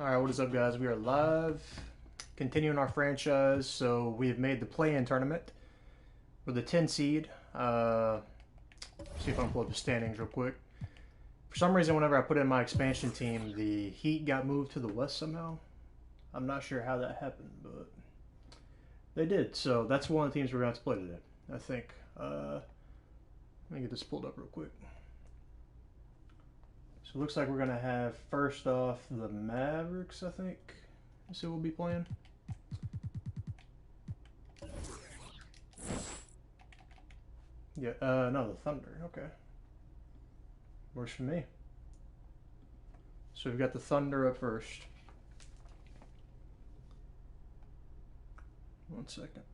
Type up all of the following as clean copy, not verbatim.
Alright, what is up, guys? We are live, continuing our franchise. So we have made the play-in tournament for the 10 seed. See if I can pull up the standings real quick. For some reason, whenever I put in my expansion team, the Heat got moved to the west somehow. I'm not sure how that happened, but they did. So that's one of the teams we're going to have to play today, I think. Let me get this pulled up real quick. So it looks like we're going to have, first off, the Mavericks, I think. Let's see what we'll be playing. Yeah, no, the Thunder. Okay. Works for me. So we've got the Thunder up first. One second.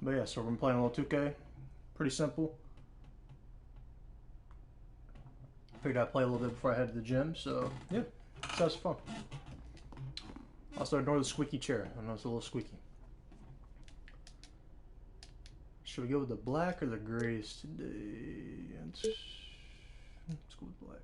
But yeah, so we're playing a little 2K. Pretty simple. Figured I'd play a little bit before I head to the gym, so yeah, sounds fun. Also, ignore the squeaky chair. I know it's a little squeaky. Should we go with the black or the grays today? Let's go with black.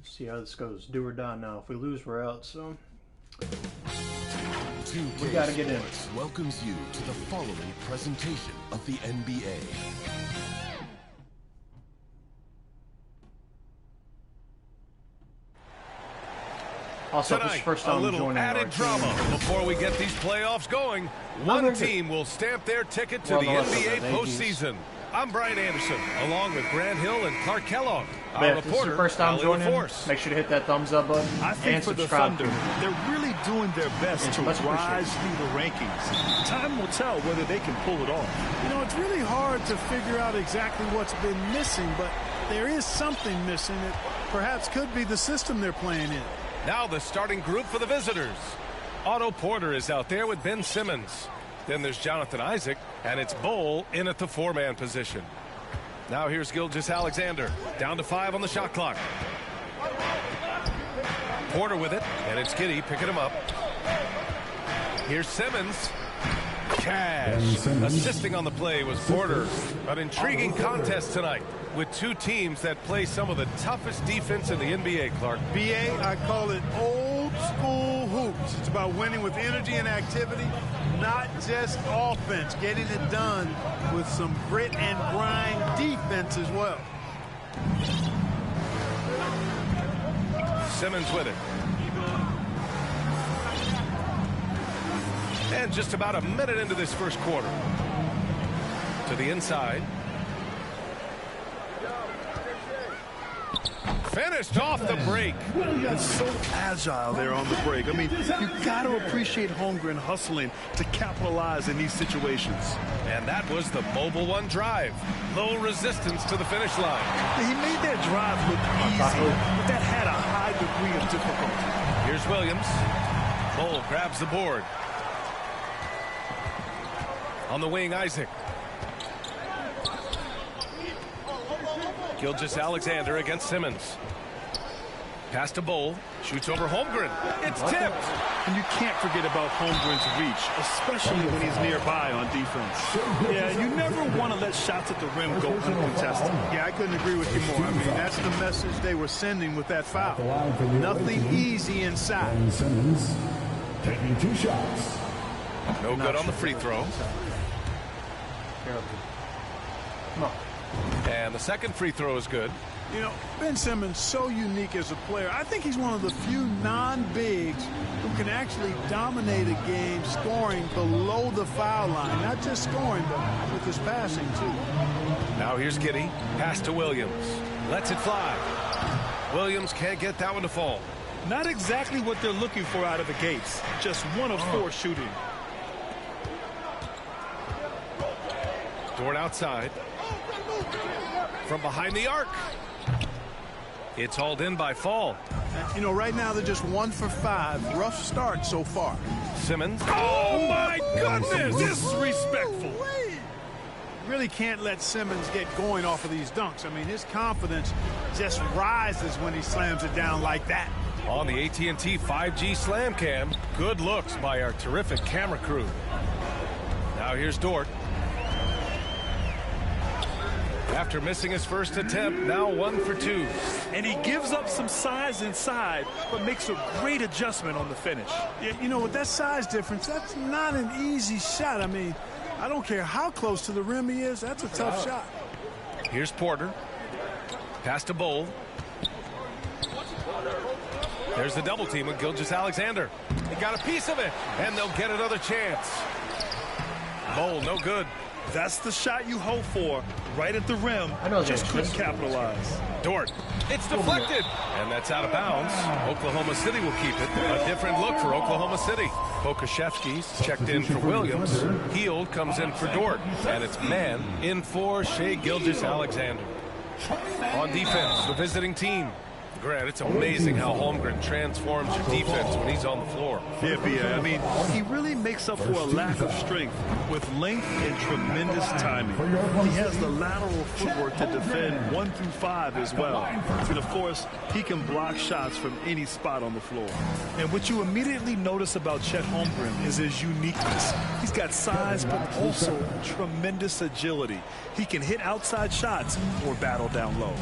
See how this goes. Do or die now. If we lose, we're out, so we gotta get in. Welcomes you to the following presentation of the NBA. Also, this is first time a little joining added drama before we get these playoffs going. One team will stamp their ticket to the NBA postseason. I'm Brian Anderson, along with Grant Hill and Clark Kellogg. Our If this is reporter, your first time joining, make sure to hit that thumbs up button I think and for the subscribe. Thunder, they're really doing their best to rise through the rankings. Time will tell whether they can pull it off. You know, it's really hard to figure out exactly what's been missing, but there is something missing that perhaps could be the system they're playing in. Now the starting group for the visitors. Otto Porter is out there with Ben Simmons. Then there's Jonathan Isaac, and it's Bol in at the four-man position. Now here's Gilgeous-Alexander, down to 5 on the shot clock. Porter with it, and it's Giddey picking him up. Here's Simmons. Cash. Assisting on the play was Porter. An intriguing contest tonight with two teams that play some of the toughest defense in the NBA, Clark. BA, I call it old school hoops. It's about winning with energy and activity, not just offense, getting it done with some grit and grind defense as well. Simmons with it. And just about a minute into this first quarter. To the inside. Finished off the break. It's so agile there on the break. I mean, you got to appreciate hunger and hustling to capitalize in these situations. And that was the mobile one drive. Low resistance to the finish line. He made that drive look easy, but that had a high degree of difficulty. Here's Williams. Bol grabs the board. On the wing, Isaac. Gilgeous-Alexander against Simmons. Pass to Bol. Shoots over Holmgren. It's tipped. And you can't forget about Holmgren's reach, especially when he's nearby on defense. Yeah, you never want to let shots at the rim go uncontested. Yeah, I couldn't agree with you more. I mean, that's the message they were sending with that foul. Nothing easy inside. Simmons taking 2 shots. No good on the free throw. Come on. And the second free throw is good. You know, Ben Simmons, so unique as a player. I think he's one of the few non-bigs who can actually dominate a game scoring below the foul line. Not just scoring, but with his passing, too. Now here's Giddey. Pass to Williams. Lets it fly. Williams can't get that one to fall. Not exactly what they're looking for out of the gates. Just 1 of 4 shooting. Dort outside. From behind the arc. It's hauled in by Fall. You know, right now they're just 1 for 5. Rough start so far. Simmons. Oh, my goodness! Disrespectful. Really can't let Simmons get going off of these dunks. I mean, his confidence just rises when he slams it down like that. On the AT&T 5G Slam Cam, good looks by our terrific camera crew. Now here's Dort. After missing his first attempt, now 1 for 2. And he gives up some size inside, but makes a great adjustment on the finish. Yeah, you know, with that size difference, that's not an easy shot. I mean, I don't care how close to the rim he is. That's a tough shot. Here's Porter. Pass to Bowl. There's the double team with Gilgeous-Alexander. He got a piece of it, and they'll get another chance. Bowl, no good. That's the shot you hope for, right at the rim. Just couldn't capitalize. Dort. It's deflected, and that's out of bounds. Oklahoma City will keep it. A different look for Oklahoma City. Pokashevsky's checked in for Williams. Heald comes in for Dort, and it's man in for Shai Gilgeous-Alexander. On defense, the visiting team. Grant, it's amazing how Holmgren transforms your defense when he's on the floor. Yeah, B.A. I mean, he really makes up for a lack of strength with length and tremendous timing. He has the lateral footwork to defend 1 through 5 as well. And, of course, he can block shots from any spot on the floor. And what you immediately notice about Chet Holmgren is his uniqueness. He's got size, but also tremendous agility. He can hit outside shots or battle down low.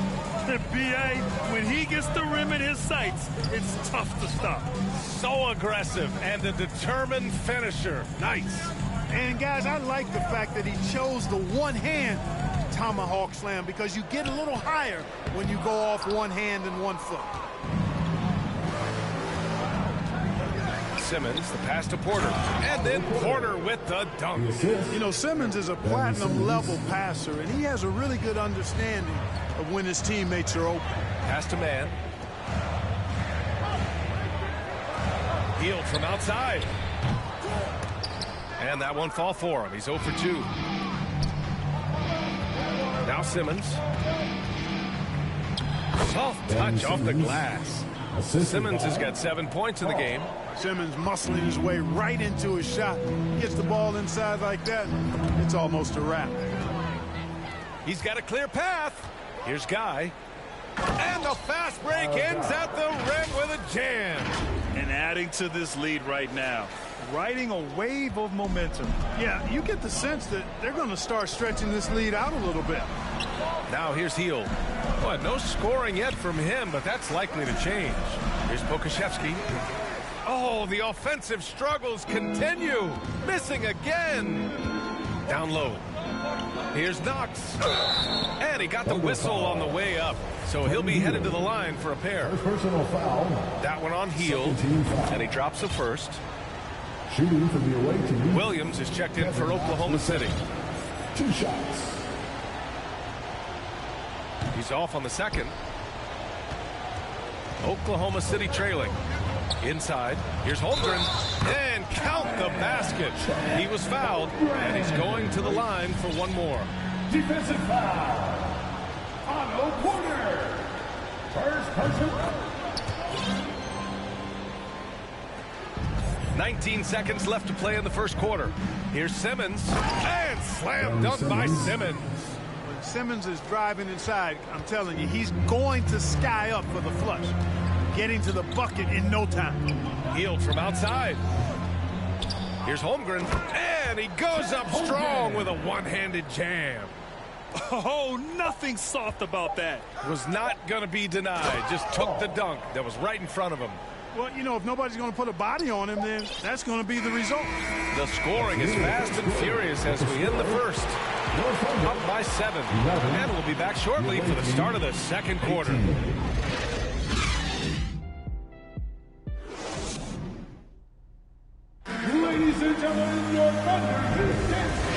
And B.A., when he gets the rim in his sights, it's tough to stop. So aggressive and a determined finisher. Nice. And guys, I like the fact that he chose the one-hand tomahawk slam because you get a little higher when you go off one hand and 1 foot. Simmons, the pass to Porter, and then Porter with the dunk. You know, Simmons is a platinum-level passer, and he has a really good understanding of when his teammates are open. Pass to man. Heald from outside. And that one fall for him. He's 0 for 2. Now Simmons. Soft touch off the glass. Simmons has got 7 points in the game. Simmons muscling his way right into his shot. Gets the ball inside like that, it's almost a wrap. He's got a clear path. Here's Guy. And the fast break ends at the rim with a jam. And adding to this lead right now, riding a wave of momentum. Yeah, you get the sense that they're going to start stretching this lead out a little bit. Now here's Heald. Boy, no scoring yet from him, but that's likely to change. Here's Pokashevsky. Oh, the offensive struggles continue. Missing again. Down low. Here's Knox. And he got the whistle on the way up. So he'll be headed to the line for a pair. Personal foul. That one on Heald. And he drops the first. Shooting for the away team. Williams is checked in for Oklahoma City. 2 shots. He's off on the second. Oklahoma City trailing. Inside. Here's Holmgren. And count the basket. He was fouled. And he's going to the line for 1 more. Defensive foul. Otto Porter. First person. 19 seconds left to play in the first quarter. Here's Simmons. And slam dunk by Simmons. When Simmons is driving inside, I'm telling you, he's going to sky up for the flush. Getting to the bucket in no time. Heald from outside. Here's Holmgren. And he goes up strong with a one-handed jam. Oh, nothing soft about that. Was not going to be denied. Just took the dunk that was right in front of him. Well, you know, if nobody's going to put a body on him, then that's going to be the result. The scoring is fast and furious as we end the first. Up by 7. And we'll be back shortly for the start of the second quarter. Ladies and gentlemen, your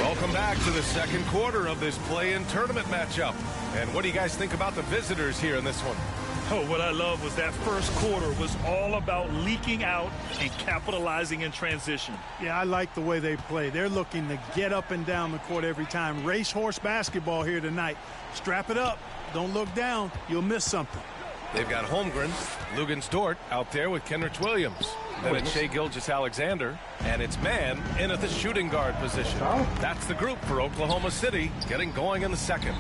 Welcome back to the second quarter of this play-in tournament matchup. And what do you guys think about the visitors here in this one? Oh, what I love was that first quarter was all about leaking out and capitalizing in transition. Yeah, I like the way they play. They're looking to get up and down the court every time. Racehorse basketball here tonight. Strap it up. Don't look down. You'll miss something. They've got Holmgren, Lugans-Dort out there with Kenrich Williams. Then it's Shai Gilgeous-Alexander, and it's man in at the shooting guard position. That's the group for Oklahoma City, getting going in the second.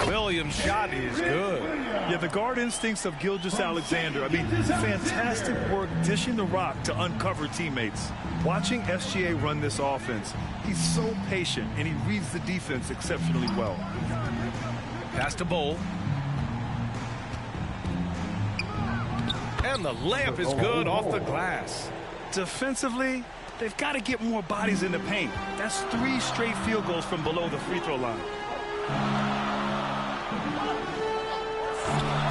Williams' shot is good. Yeah, the guard instincts of Gilgeous-Alexander. I mean, fantastic work dishing the rock to uncover teammates. Watching SGA run this offense, he's so patient, and he reads the defense exceptionally well. Pass to Bowl. And the layup is good off the glass. Defensively, they've got to get more bodies in the paint. That's 3 straight field goals from below the free throw line.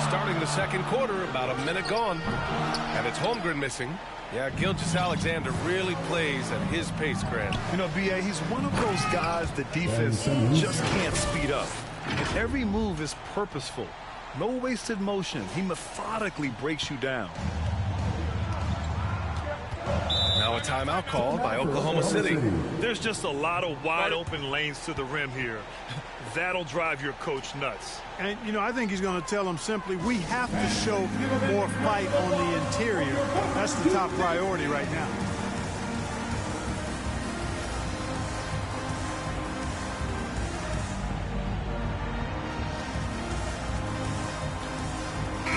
Starting the second quarter, about a minute gone. And it's Holmgren missing. Yeah, Gilgeous-Alexander really plays at his pace, Grant. You know, B.A., he's one of those guys the defense just can't speed up. And every move is purposeful. No wasted motion. He methodically breaks you down. Now a timeout call by Oklahoma City. There's just a lot of wide open lanes to the rim here. That'll drive your coach nuts. And, you know, I think he's going to tell them simply, we have to show more fight on the interior. That's the top priority right now.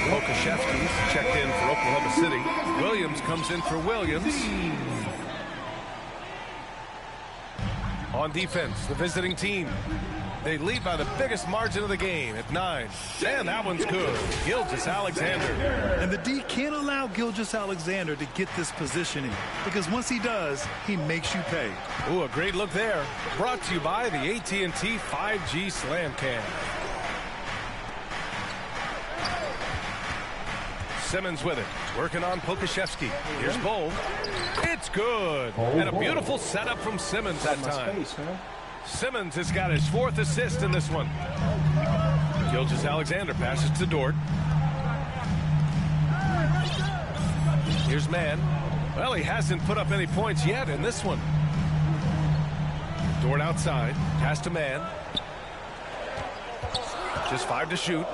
Okashevsky's checked in for Oklahoma City. Williams comes in for Williams. On defense, the visiting team. They lead by the biggest margin of the game at 9. And that one's good. Gilgeous-Alexander. And the D can't allow Gilgeous-Alexander to get this positioning, because once he does, he makes you pay. Ooh, a great look there. Brought to you by the AT&T 5G Slam Cam. Simmons with it, working on Pokashevsky. Here's Bowl. It's good. And a beautiful setup from Simmons that time. Simmons has got his 4th assist in this one. Gilgeous-Alexander passes to Dort. Here's Mann. Well, he hasn't put up any points yet in this one. Dort outside. Pass to Mann. Just 5 to shoot.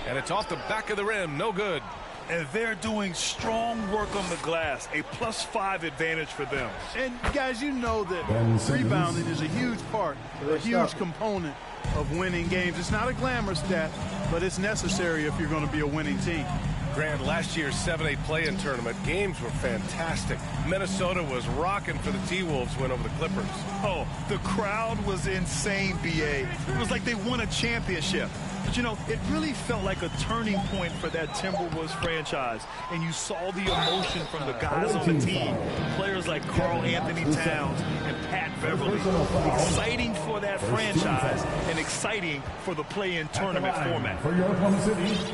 And it's off the back of the rim. No good. And they're doing strong work on the glass. A +5 advantage for them. And, guys, you know that rebounding is a huge part, a huge component of winning games. It's not a glamour stat, but it's necessary if you're going to be a winning team. Grant, last year's 7-8 play-in tournament, games were fantastic. Minnesota was rocking for the T-Wolves win over the Clippers. Oh, the crowd was insane, B.A. It was like they won a championship. But, you know, it really felt like a turning point for that Timberwolves franchise. And you saw the emotion from the guys on the team. Players like Karl Anthony Towns and Pat Beverly. Exciting for that franchise and exciting for the play-in tournament format. For your Oklahoma City,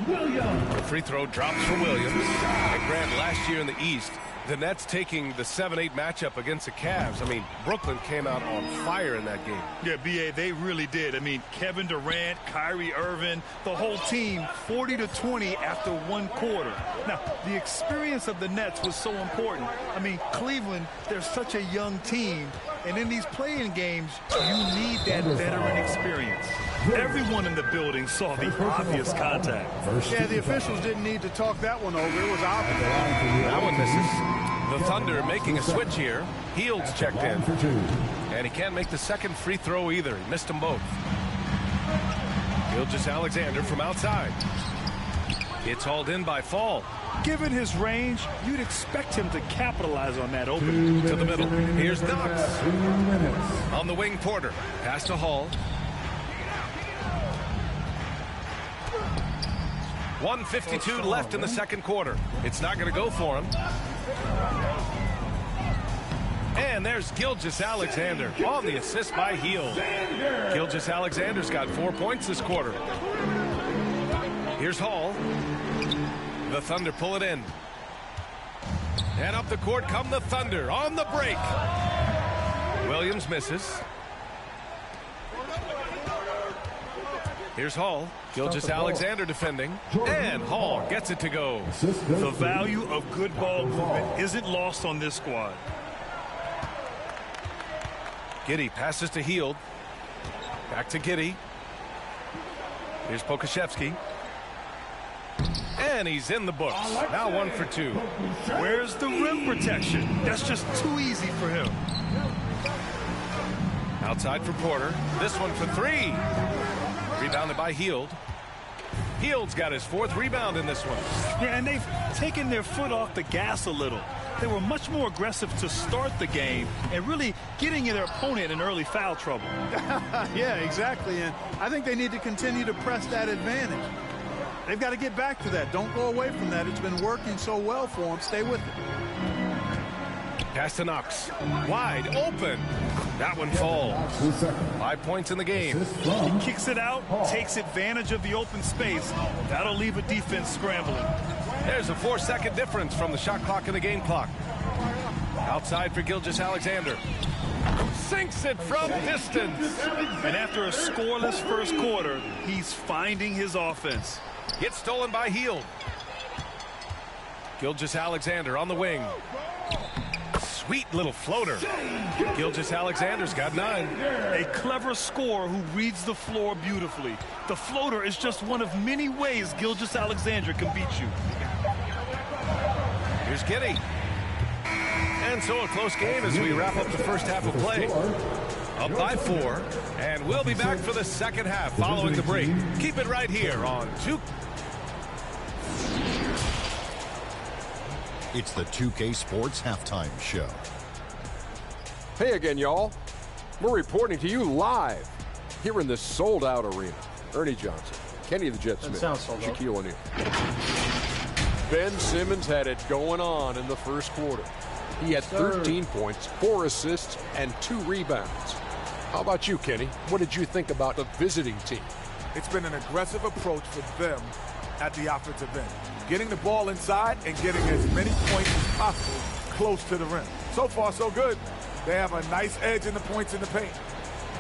Williams. The free throw drops for Williams. And Grant, last year in the East, the Nets taking the 7-8 matchup against the Cavs. I mean, Brooklyn came out on fire in that game. Yeah, B.A., they really did. I mean, Kevin Durant, Kyrie Irving, the whole team 40-20 after 1 quarter. Now, the experience of the Nets was so important. I mean, Cleveland, they're such a young team. And in these play-in games, you need that veteran experience. Everyone in the building saw the obvious contact. Yeah, the officials didn't need to talk that one over. It was obvious. That one misses. The Thunder making a switch here. Heald's checked in. And he can't make the second free throw either. He missed them both. Gilgeous-Alexander from outside. It's hauled in by Fall. Given his range, you'd expect him to capitalize on that opening. To the middle. Here's Knox. On the wing, Porter. Pass to Hall. 1:52 left in the second quarter. It's not going to go for him. And there's Gilgeous-Alexander on the assist by Hield. Gilgeous-Alexander's got 4 points this quarter. Here's Hall. The Thunder pull it in. And up the court come the Thunder on the break. Williams misses. Here's Hall. Gilgeous-Alexander defending. And Hall gets it to go. The value of good ball movement isn't lost on this squad. Giddey passes to Hield. Back to Giddey. Here's Pokashevsky. And he's in the books. Now 1 for 2. Where's the rim protection? That's just too easy for him. Outside for Porter. This one for 3. Rebounded by Hield. Hield's got his 4th rebound in this one. Yeah, and they've taken their foot off the gas a little. They were much more aggressive to start the game and really getting their opponent in early foul trouble. Yeah, exactly. And I think they need to continue to press that advantage. They've got to get back to that. Don't go away from that. It's been working so well for them. Stay with it. Pass to Knox. Wide open. That one falls. 5 points in the game. He kicks it out, takes advantage of the open space. That'll leave a defense scrambling. There's a 4-second difference from the shot clock and the game clock. Outside for Gilgeous-Alexander. Sinks it from distance. And after a scoreless first quarter, he's finding his offense. Gets stolen by Hield. Gilgeous-Alexander on the wing. Sweet little floater. Gilgeous-Alexander's got 9. A clever scorer who reads the floor beautifully. The floater is just one of many ways Gilgeous-Alexander can beat you. Here's Giddey. And so a close game as we wrap up the first half of play. Up by 4. And we'll be back for the second half following the break. Keep it right here on 2. It's the 2K Sports Halftime Show. Hey again, y'all. We're reporting to you live here in this sold-out arena. Ernie Johnson, Kenny the Jet Smith, Shaquille O'Neal. Ben Simmons had it going on in the first quarter. He had 13 points, 4 assists, and 2 rebounds. How about you, Kenny? What did you think about the visiting team? It's been an aggressive approach for them at the offensive end, getting the ball inside and getting as many points as possible close to the rim. So far, so good. They have a nice edge in the points in the paint.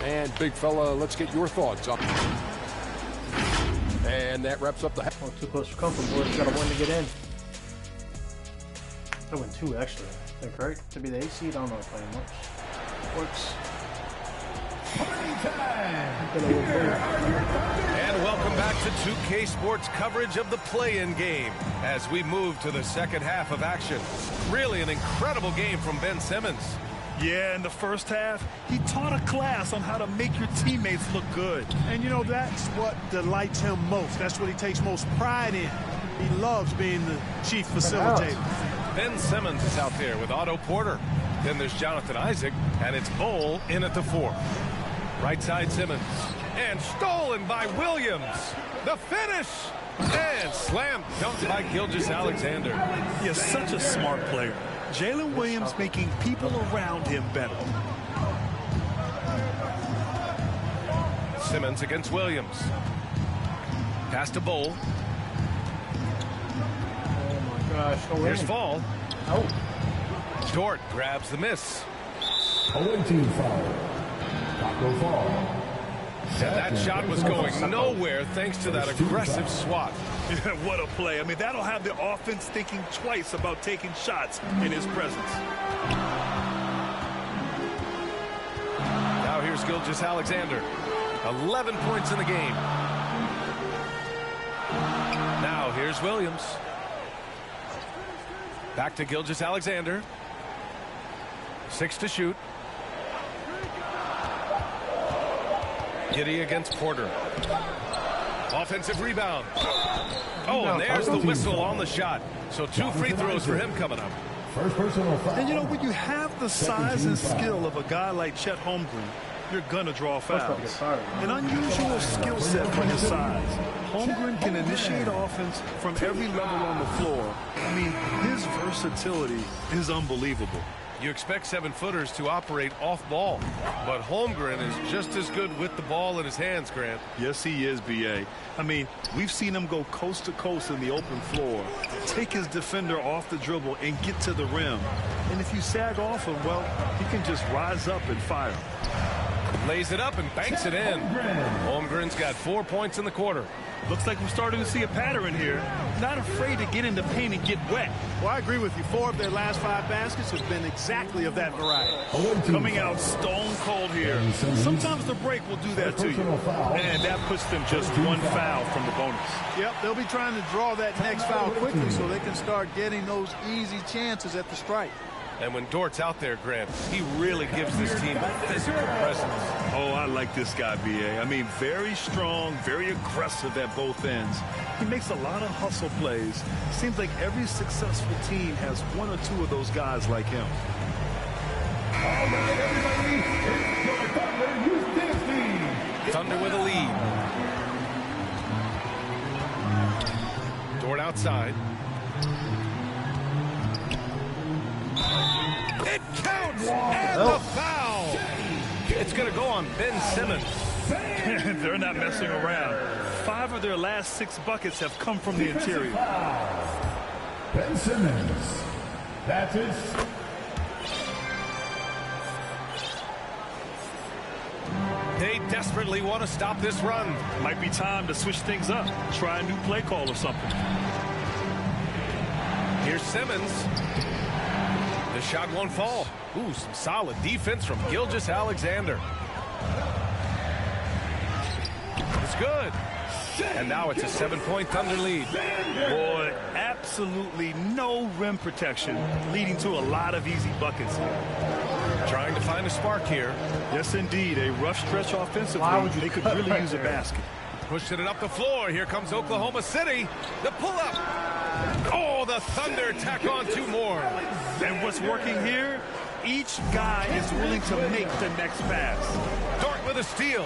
And big fella, let's get your thoughts on. And that wraps up the half. Too close for comfort, boys. Got to win to get in. I win 2 extra, I think, right? To be the 8 seed, I don't know if playing much. Works. And welcome back to 2K Sports coverage of the play-in game as we move to the second half of action. Really an incredible game from Ben Simmons. Yeah, in the first half, he taught a class on how to make your teammates look good. And, you know, that's what delights him most. That's what he takes most pride in. He loves being the chief facilitator. Ben Simmons is out there with Otto Porter. Then there's Jonathan Isaac, and it's Bowl in at the 4. Right side Simmons. And stolen by Williams. The finish. And slam dunked by Gilgeous-Alexander. He is such a smart player. Jalen Williams making people around him better. Simmons against Williams. Pass to Bowl. Oh my gosh. Here's Fall. Oh. Dort grabs the miss. Away team foul. Taco Fall. And that shot was going nowhere thanks to that aggressive swat. Yeah, what a play. I mean, that'll have the offense thinking twice about taking shots in his presence. Now here's Gilgeous-Alexander. 11 points in the game. Now here's Williams. Back to Gilgeous-Alexander. 6 to shoot. Giddey against Porter. Offensive rebound. Oh, and there's the whistle on the shot. So 2 free throws for him coming up. First personal foul. And, you know, when you have the size and skill of a guy like Chet Holmgren, you're going to draw fouls. An unusual skill set for his size. Holmgren can initiate offense from every level on the floor. I mean, his versatility is unbelievable. You expect 7-footers to operate off ball, but Holmgren is just as good with the ball in his hands, Grant. Yes, he is, B.A. I mean, we've seen him go coast to coast in the open floor, take his defender off the dribble and get to the rim. And if you sag off him, well, he can just rise up and fire. Lays it up and banks it in. Holmgren's got 4 points in the quarter. Looks like we're starting to see a pattern here. Not afraid to get in the paint and get wet. Well, I agree with you. 4 of their last 5 baskets have been exactly of that variety. Coming out stone cold here. Sometimes the break will do that to you. And that puts them just 1 foul from the bonus. Yep, they'll be trying to draw that next foul quickly so they can start getting those easy chances at the stripe. And when Dort's out there, Grant, he really gives this team a physical presence. Oh, I like this guy, B.A. I mean, very strong, very aggressive at both ends. He makes a lot of hustle plays. Seems like every successful team has 1 or 2 of those guys like him. All right, everybody, it's your Thunder Houston team. Thunder with a lead. Dort outside. It counts, and the foul. It's going to go on Ben Simmons. They're not messing around. 5 of their last 6 buckets have come from the interior. Ben Simmons. That's it. They desperately want to stop this run. Might be time to switch things up. Try a new play call or something. Here's Simmons. The shot won't fall. Ooh, some solid defense from Gilgeous-Alexander. It's good. And now it's a 7-point Thunder lead. Boy, absolutely no rim protection, leading to a lot of easy buckets here. Trying to find a spark here. Yes, indeed. A rough stretch offensively. They could really use a basket. Pushing it up the floor. Here comes Oklahoma City. The pull-up. Oh, the Thunder tack on 2 more. And what's working here? Each guy is willing to make the next pass. Dort with a steal.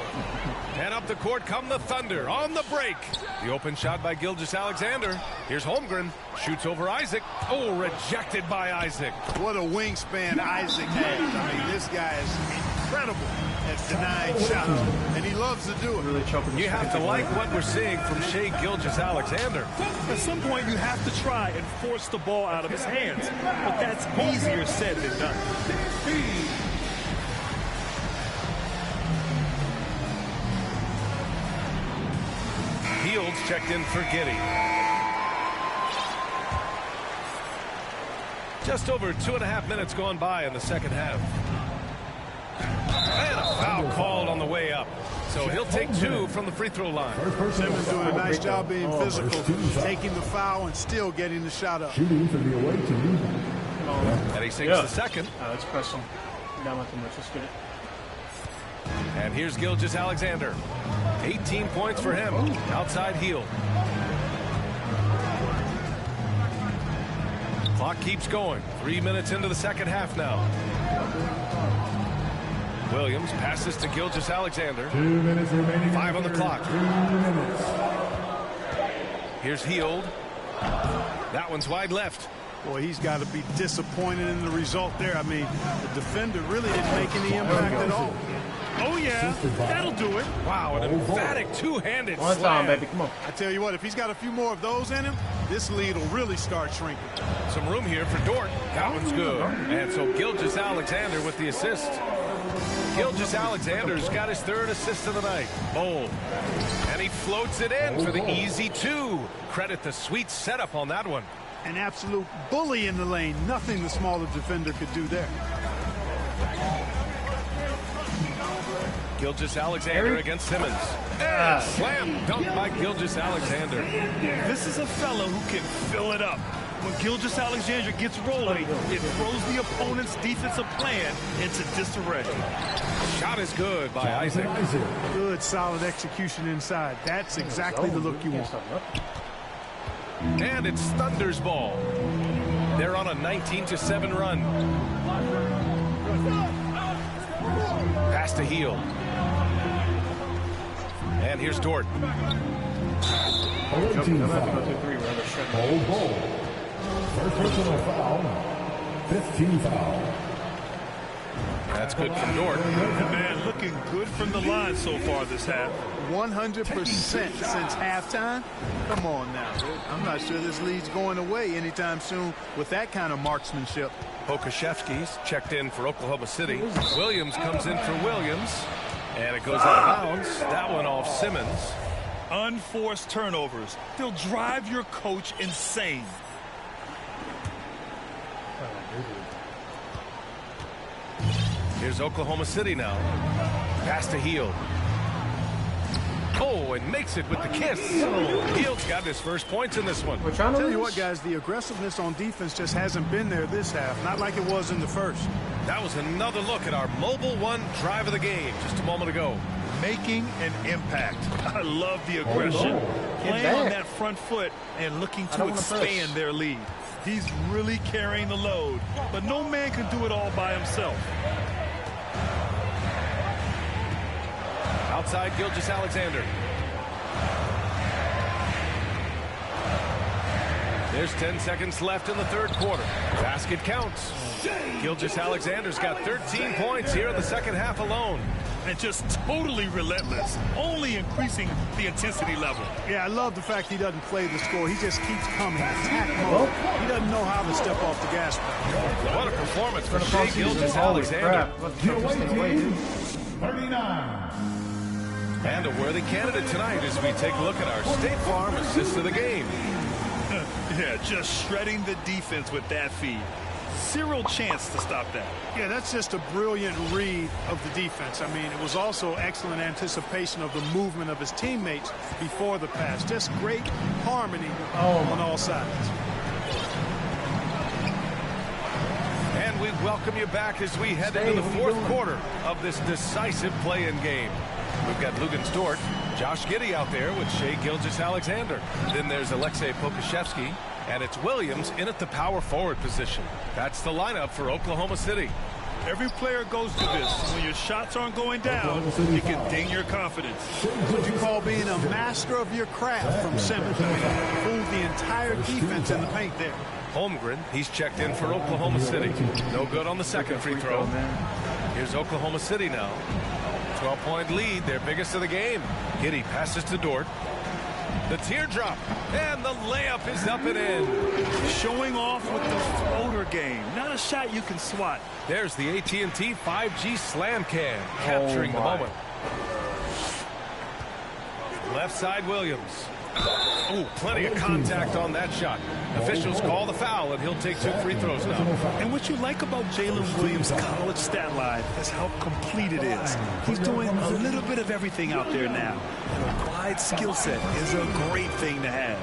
And up the court come the Thunder on the break. The open shot by Gilgeous-Alexander. Here's Holmgren. Shoots over Isaac. Oh, rejected by Isaac. What a wingspan Isaac has. I mean, this guy is incredible at denying shots, and he loves to do it. Really you have to like what we're seeing from Shai Gilgeous-Alexander. At some point, you have to try and force the ball out of his hands, but that's easier said than done. Fields checked in for Giddey. Just over 2.5 minutes gone by in the second half. And a foul called on the way up. So he'll take 2 from the free throw line. Simmons doing a nice job being physical, taking the foul and still getting the shot up. Shooting for the away team. And he sinks the second. Let's press him. Not too much. Let's get it. And here's Gilgeous-Alexander. 18 points for him. Outside heel. Clock keeps going. 3 minutes into the second half now. Williams passes to Gilgeous-Alexander. 2 minutes remaining. 5 on the clock. 2 minutes. Here's Hield. That one's wide left. Boy, he's got to be disappointed in the result there. I mean, the defender really didn't make any impact at all. Oh, yeah, that'll do it. Wow, an emphatic two-handed One slam. time, baby, come on. I tell you what, if he's got a few more of those in him, this lead will really start shrinking. Some room here for Dort. That one's good. And so Gilgeous-Alexander with the assist. Gilgeous-Alexander's got his 3rd assist of the night. Bold. And he floats it in for the easy 2. Credit the sweet setup on that one. An absolute bully in the lane. Nothing the smaller defender could do there. Gilgeous-Alexander against Simmons. And slam dunk by Gilgeous-Alexander. This is a fellow who can fill it up. When Gilgeous-Alexander gets rolling, it throws the opponent's defensive plan into disarray. Shot is good by Isaac. Good, solid execution inside. That's exactly the look you want. And it's Thunder's ball. They're on a 19-7 run. Pass to Hield. And here's Dort. First personal foul. 15 foul. That's good from Dort. Man, looking good from the line so far this half. 100% since halftime. Come on now. I'm not sure this lead's going away anytime soon with that kind of marksmanship. Pokashevsky's checked in for Oklahoma City. Williams comes in for Williams. And it goes out of bounds. That one off Simmons. Unforced turnovers. They'll drive your coach insane. Here's Oklahoma City now. Pass to Hield. Oh, and makes it with the kiss. Hield's got his first points in this one. Tell you what, guys, the aggressiveness on defense just hasn't been there this half. Not like it was in the first. That was another look at our Mobile One drive of the game just a moment ago. Making an impact. I love the aggression. Playing on that front foot and looking to expand their lead. He's really carrying the load, but no man can do it all by himself. Outside Gilgeous-Alexander. There's 10 seconds left in the third quarter. Basket counts. Gilgeous-Alexander's got 13 points here in the second half alone. And just totally relentless, only increasing the intensity level. Yeah, I love the fact he doesn't play the score. He just keeps coming. Attack mode. He doesn't know how to step off the gas pedal. What a performance for Shai Gilgeous-Alexander. 39. And a worthy candidate tonight as we take a look at our State Farm assist of the game. Yeah, just shredding the defense with that feed. Zero chance to stop that. Yeah, that's just a brilliant read of the defense. I mean, it was also excellent anticipation of the movement of his teammates before the pass. Just great harmony on all sides. And we welcome you back as we head into the fourth quarter of this decisive play-in game. We've got Lugan Stort, Josh Giddey out there with Shai Gilgeous-Alexander. Then there's Alexei Pokusevski, and it's Williams in at the power forward position. That's the lineup for Oklahoma City. Every player goes to this. When your shots aren't going down, you can ding your confidence. What you call being a master of your craft from Simmons. Fooled the entire defense in the paint there. Holmgren, he's checked in for Oklahoma City. No good on the second free throw. Here's Oklahoma City now. 12-point lead, their biggest of the game. Giddey passes to Dort. The teardrop, and the layup is up and in. Showing off with the floater game. Not a shot you can swat. There's the AT&T 5G Slam Cam, capturing the moment. Left side Williams. Ooh, plenty of contact on that shot. Officials call the foul, and he'll take 2 free throws now. And what you like about Jalen Williams' college stat line is how complete it is. He's doing a little bit of everything out there now. An applied skill set is a great thing to have.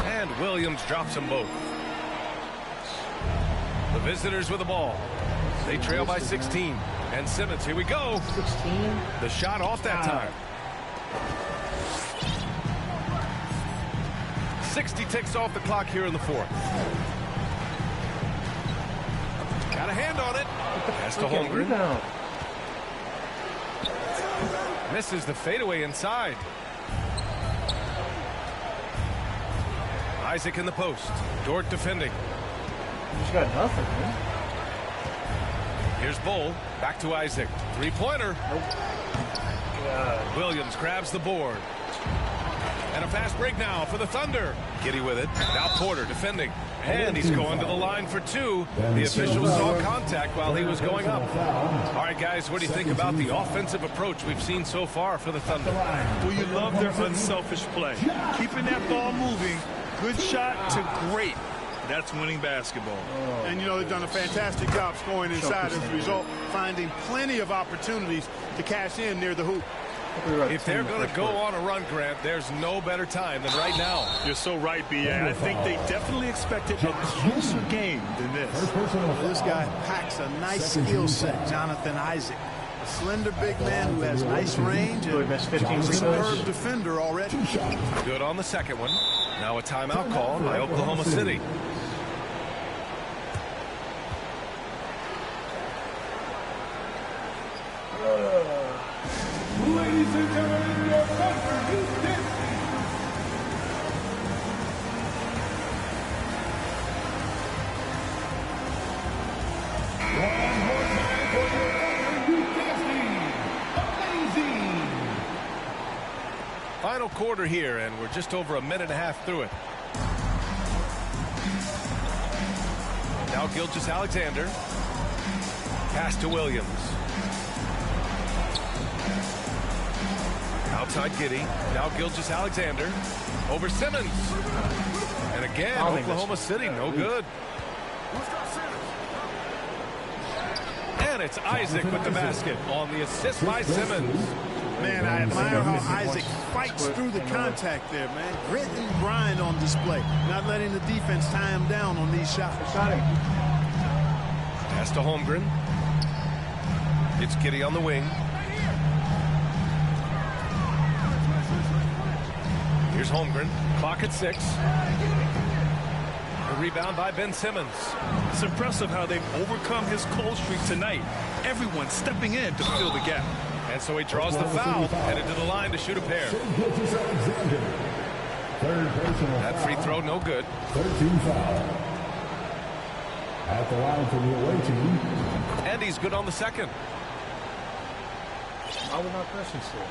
And Williams drops them both. The visitors with the ball. They trail by 16. And Simmons, here we go. 16. The shot off that time. 60 ticks off the clock here in the fourth. Got a hand on it. Pass to Holmgren. Misses the fadeaway inside. Isaac in the post. Dort defending. He's got nothing, man. Here's Bull. Back to Isaac. Three-pointer. Nope. Williams grabs the board. And a fast break now for the Thunder. Giddey with it. Now Porter defending. And he's going to the line for 2. The officials saw contact while he was going up. All right, guys, what do you think about the offensive approach we've seen so far for the Thunder? Well, you love their unselfish play. Keeping that ball moving. Good shot to great. That's winning basketball. And, you know, they've done a fantastic job scoring inside as a result, finding plenty of opportunities to cash in near the hoop. If they're going to go on a run, Grant, there's no better time than right now. You're so right, B.A. I think they definitely expected a closer game than this. This guy packs a nice skill set, Jonathan Isaac. A slender big man who has nice range and a superb defender already. Good on the second one. Now a timeout call by Oklahoma City. Ladies and gentlemen, your Thunder is dancing. One more time for your Thunder, you dancing. Amazing. Final quarter here, and we're just over a minute and a half through it. Now Gilgeous-Alexander. Pass to Williams. Outside Giddy. Now Gilgeous-Alexander. Over Simmons. And again, Oklahoma City, no good. And it's Isaac with the basket on the assist by Simmons. Man, I admire how Isaac fights through the contact there, man. Grit and grind on display. Not letting the defense tie him down on these shots. Pass to Holmgren. It's Giddy on the wing. Here's Holmgren. Clock at 6. The rebound by Ben Simmons. It's impressive how they've overcome his cold streak tonight. Everyone stepping in to fill the gap. And so he draws the foul, headed to the line to shoot a pair. That free throw, no good. 13 foul. At the line for the away team. And he's good on the second. I would not press still.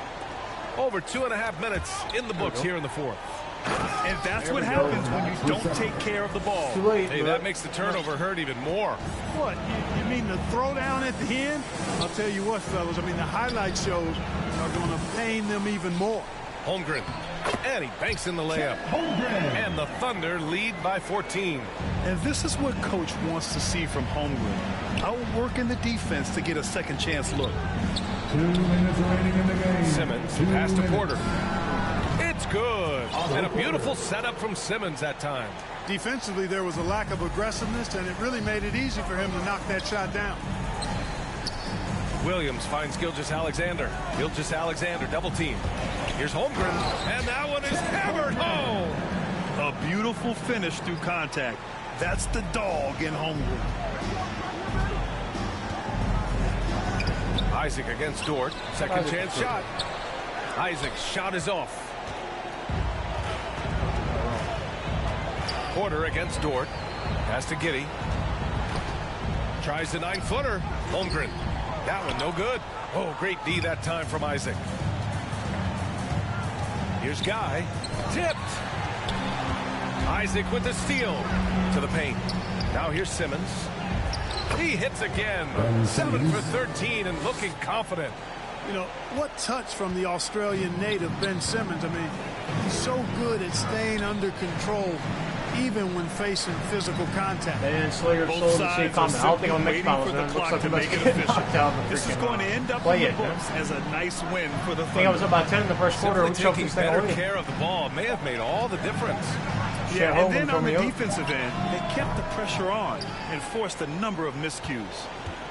Over 2.5 minutes in the books here in the fourth. And that's what happens when you don't take care of the ball. Hey, that makes the turnover hurt even more. What? You mean the throwdown at the end? I'll tell you what, fellas. I mean, the highlight shows are going to pain them even more. Holmgren. And he banks in the layup. And the Thunder lead by 14. And this is what Coach wants to see from Holmgren. Outworking the defense to get a second chance look. 2 minutes remaining in the game. Simmons pass to Porter. It's good. And a beautiful setup from Simmons that time. Defensively, there was a lack of aggressiveness, and it really made it easy for him to knock that shot down. Williams finds Gilgeous-Alexander. Gilgeous-Alexander double team. Here's Holmgren. And that one is hammered home. A beautiful finish through contact. That's the dog in Holmgren. Isaac against Dort. Second chance shot. Isaac's shot is off. Porter against Dort. Pass to Giddy. Tries the 9-footer. Holmgren. That one no good. Oh, great D that time from Isaac. Here's Guy. Tipped. Isaac with the steal to the paint. Now here's Simmons. He hits again. 7 for 13 and looking confident. You know, what touch from the Australian native, Ben Simmons. I mean, he's so good at staying under control, even when facing physical contact. And Slayer Both sold the sides comment. I don't think I'll are make waiting finals. for the It clock looks to like make we it must get knocked out official. in the This is freaking going to end up play in the it, books as a nice win for the I think I was Thunder. about 10 in the first quarter. Simply We choked taking this thing better away. care of the ball may have made all the difference. Yeah, and then on the from defensive end, they kept the pressure on and forced a number of miscues.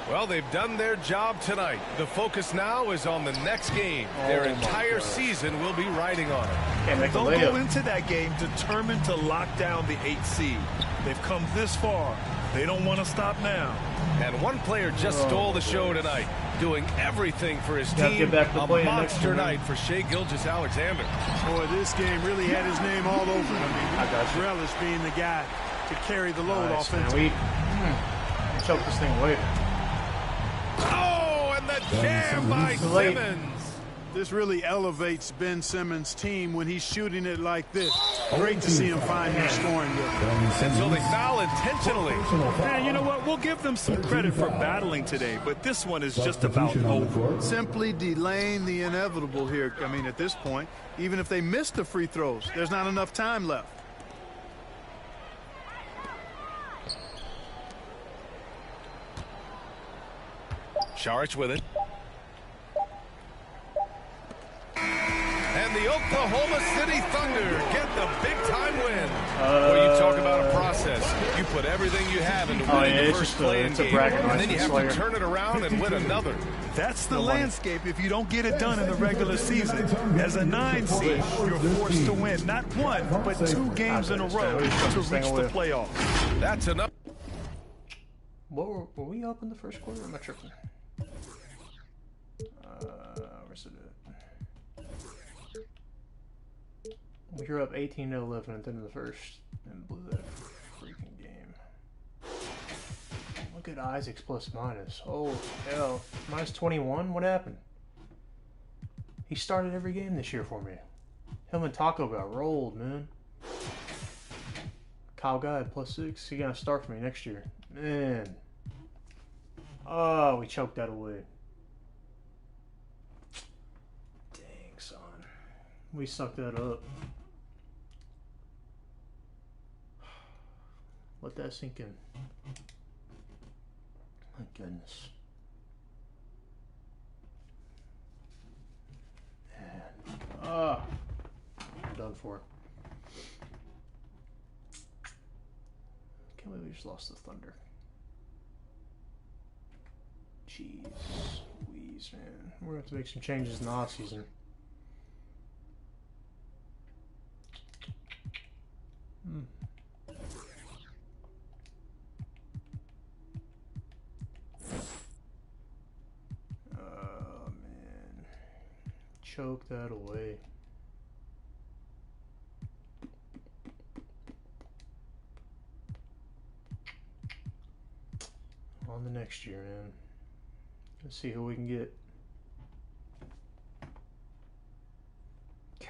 Well, they've done their job tonight. The focus now is on the next game. Their entire season will be riding on it. Can't make a They'll layup. go into that game determined to lock down the 8th seed. They've come this far. They don't want to stop now. And one player just stole the show tonight, doing everything for his Gotta team. get back to A playing next monster year, man. night for Shai Gilgeous-Alexander. Boy, this game really had his name all over it. I got you. relish being the guy to carry the load Nice, man. offensively. We choked this thing away. Oh, and the jam by late. Simmons. This really elevates Ben Simmons' team when he's shooting it like this. Great to see him find him scoring with it. And so they foul intentionally. And you know what? We'll give them some credit for battling today, but this one is just about over. Simply delaying the inevitable here. I mean, at this point, even if they miss the free throws, there's not enough time left. Saric with it. And the Oklahoma City Thunder get the big-time win. Well, you talk about a process. You put everything you have into winning the first play-in game, and then you have to turn it around and win another. That's the landscape if you don't get it done in the regular season. As a 9 seed, you're forced to win not one, but 2 games in a row to reach the playoffs. That's enough. What were we up in the first quarter? Am I tripping? Where's it at? We were up 18-11 at the end of the first and blew that freaking game. Look at Isaac's plus minus. Oh hell, minus 21. What happened? He started every game this year for me. Him and Taco got rolled, man. Kyle Guy plus 6. He gonna start for me next year, man. Oh, we choked that away. Dang, son. We sucked that up. Let that sink in. My goodness. Man. I'm done for. Can't believe we just lost the Thunder. Jeez Louise, man. We're gonna have to make some changes in the offseason. Oh man. Choke that away. On the next year, man. Let's see who we can get. Golly.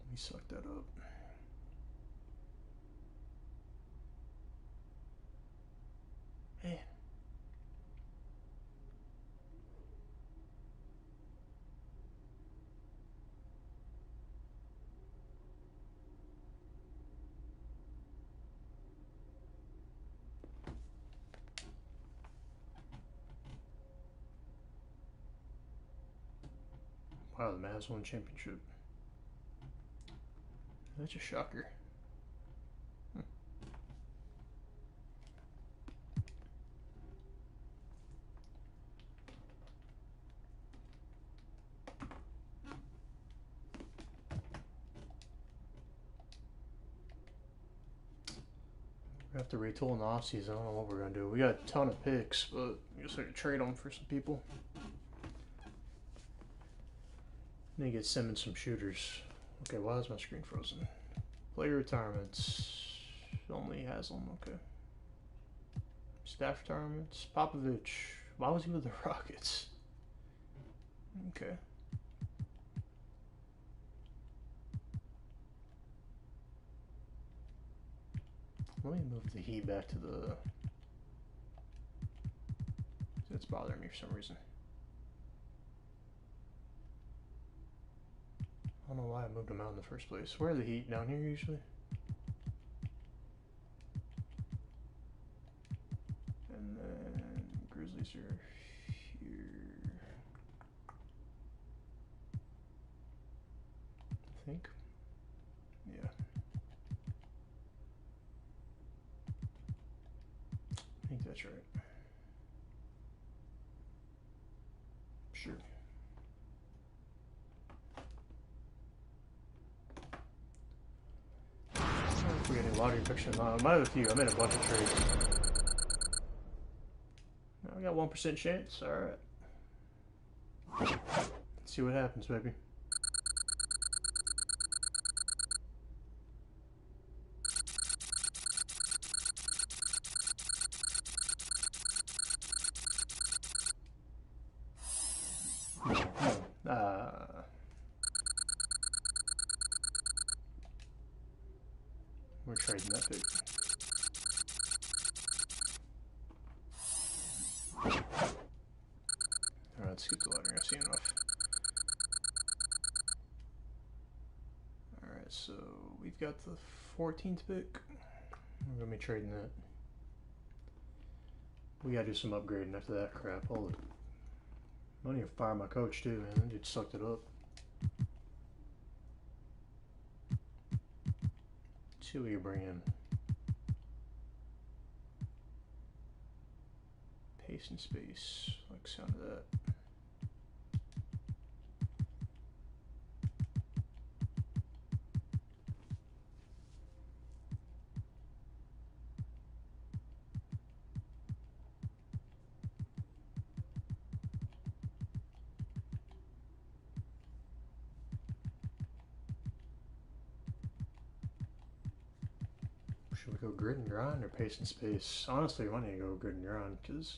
We sucked that up. Man. Wow, the Mavs won championship. That's a shocker. We have to retool in the offseason. I don't know what we're going to do. We got a ton of picks, but I guess I could trade them for some people. Need to get Simmons some shooters. Okay, why is my screen frozen? Player retirements. Only has them, okay. Staff retirements. Popovich. Why was he with the Rockets? Okay. Let me move the Heat back to the... It's bothering me for some reason. I don't know why I moved them out in the first place. Where are the Heat? Down here usually? And then Grizzlies are here. I think. Yeah. I think that's right. Sure. If we get any lottery picks or not. I might have a few. I made a bunch of trades. I got 1% chance. Alright. Let's see what happens, baby. We're trading that pick. Alright, let's skip the lottery. I see enough. Alright, so we've got the 14th pick. We're going to be trading that. We got to do some upgrading after that crap. Hold it. I don't even fire my coach, too, man. That dude sucked it up. Let's see what you bring in. Pace and space. Like the sound of that. Should we go grit and grind or pace and space? Honestly, I need to go grit and grind because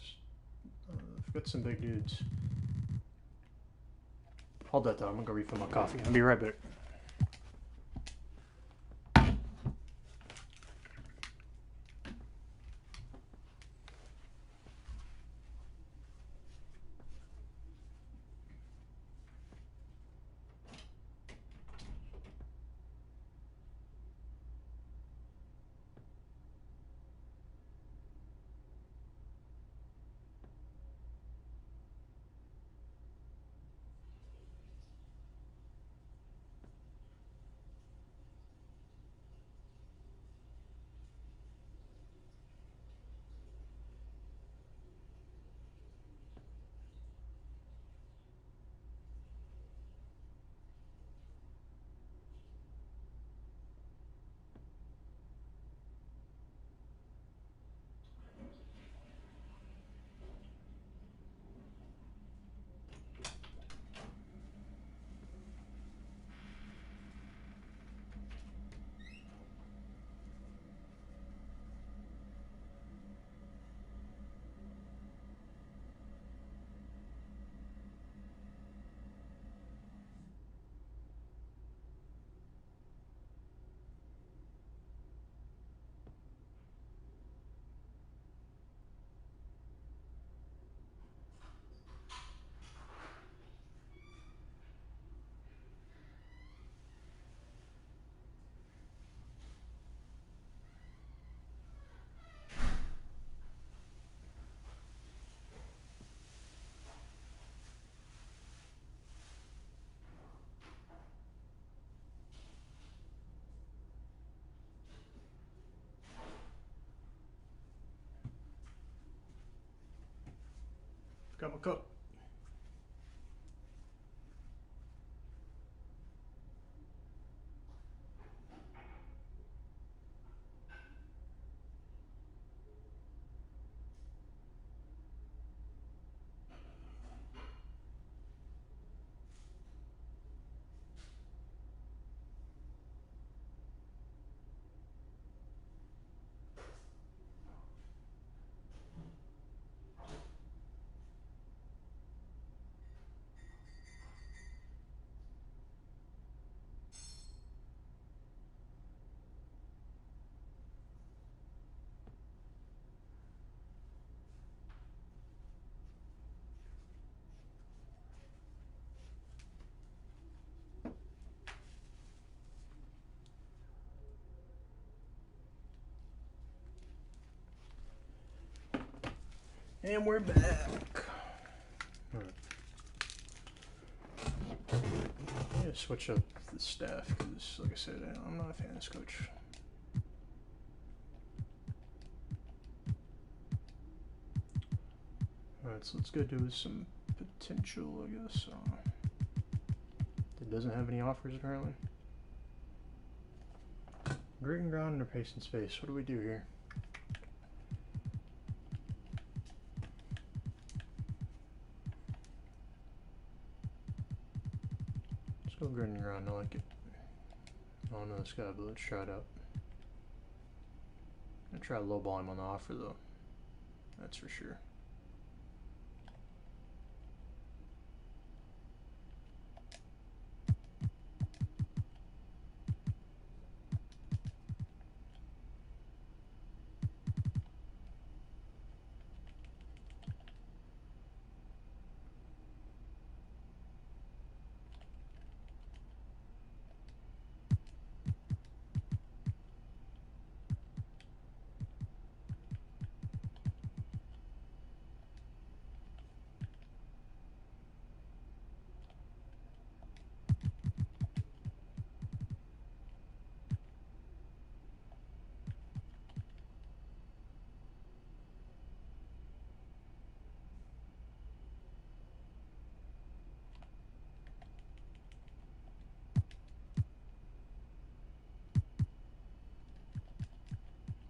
I've got some big dudes. Hold that though, I'm gonna go refill my coffee. I'll be right back. got my cup. And we're back. Right. I'm gonna switch up the staff because, like I said, I'm not a fan of this coach. Alright, so let's go do some potential, I guess. It doesn't have any offers apparently. Grit and ground under pace and space. What do we do here? Let's go grit and ground. I like it. I don't know this guy, but let's try it out. I'm gonna try to lowball him on the offer though. That's for sure.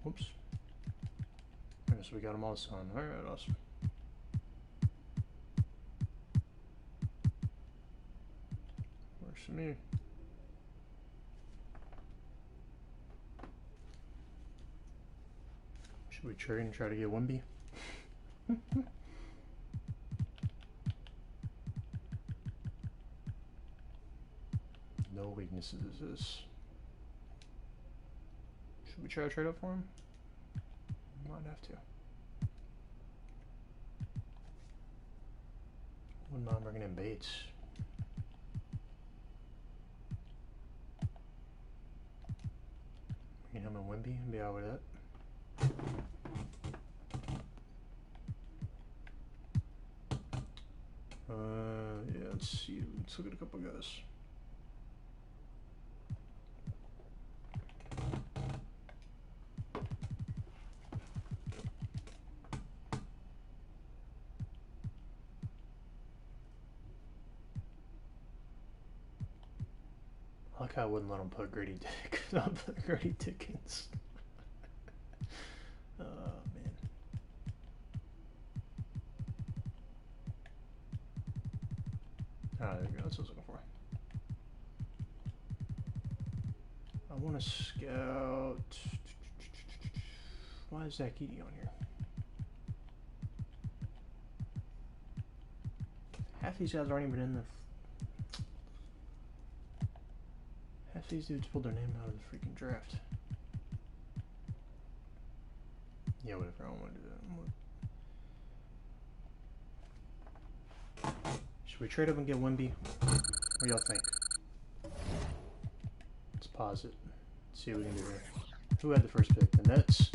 Whoops. Alright, so we got them all signed. Alright, awesome. Works for me. Should we trade and try to get Wemby? No weaknesses is this. Should we try to trade up for him? Might have to. Wouldn't mind bringing in Bates. Bringing him and Wemby and be out with that. Yeah, let's see. Let's look at a couple guys. I like how I wouldn't let him put Grady Dick. Not put Grady Dickens. Oh man. Ah, there we go. That's what I was looking for. I want to scout. Why is Zach Edey on here? Half these guys aren't even in the. Half these dudes pulled their name out of the freaking draft. Yeah, whatever. I don't want to do that. Should we trade up and get Wemby? What do y'all think? Let's pause it. Let's see what we can do here. Who had the first pick? The Nets.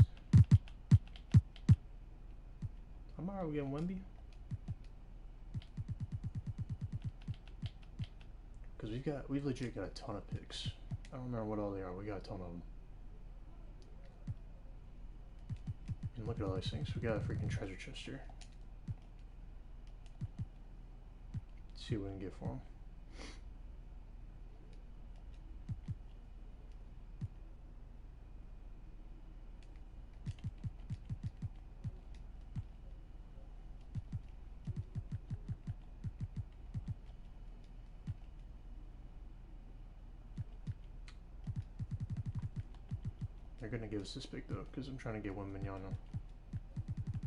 I'm alright with getting Wemby. Because we've legit got a ton of picks. I don't remember what all they are. We got a ton of them. And look at all these things. We got a freaking treasure chest here. See what we can get for him. They're gonna give us this pick though, because I'm trying to get Wembanyama,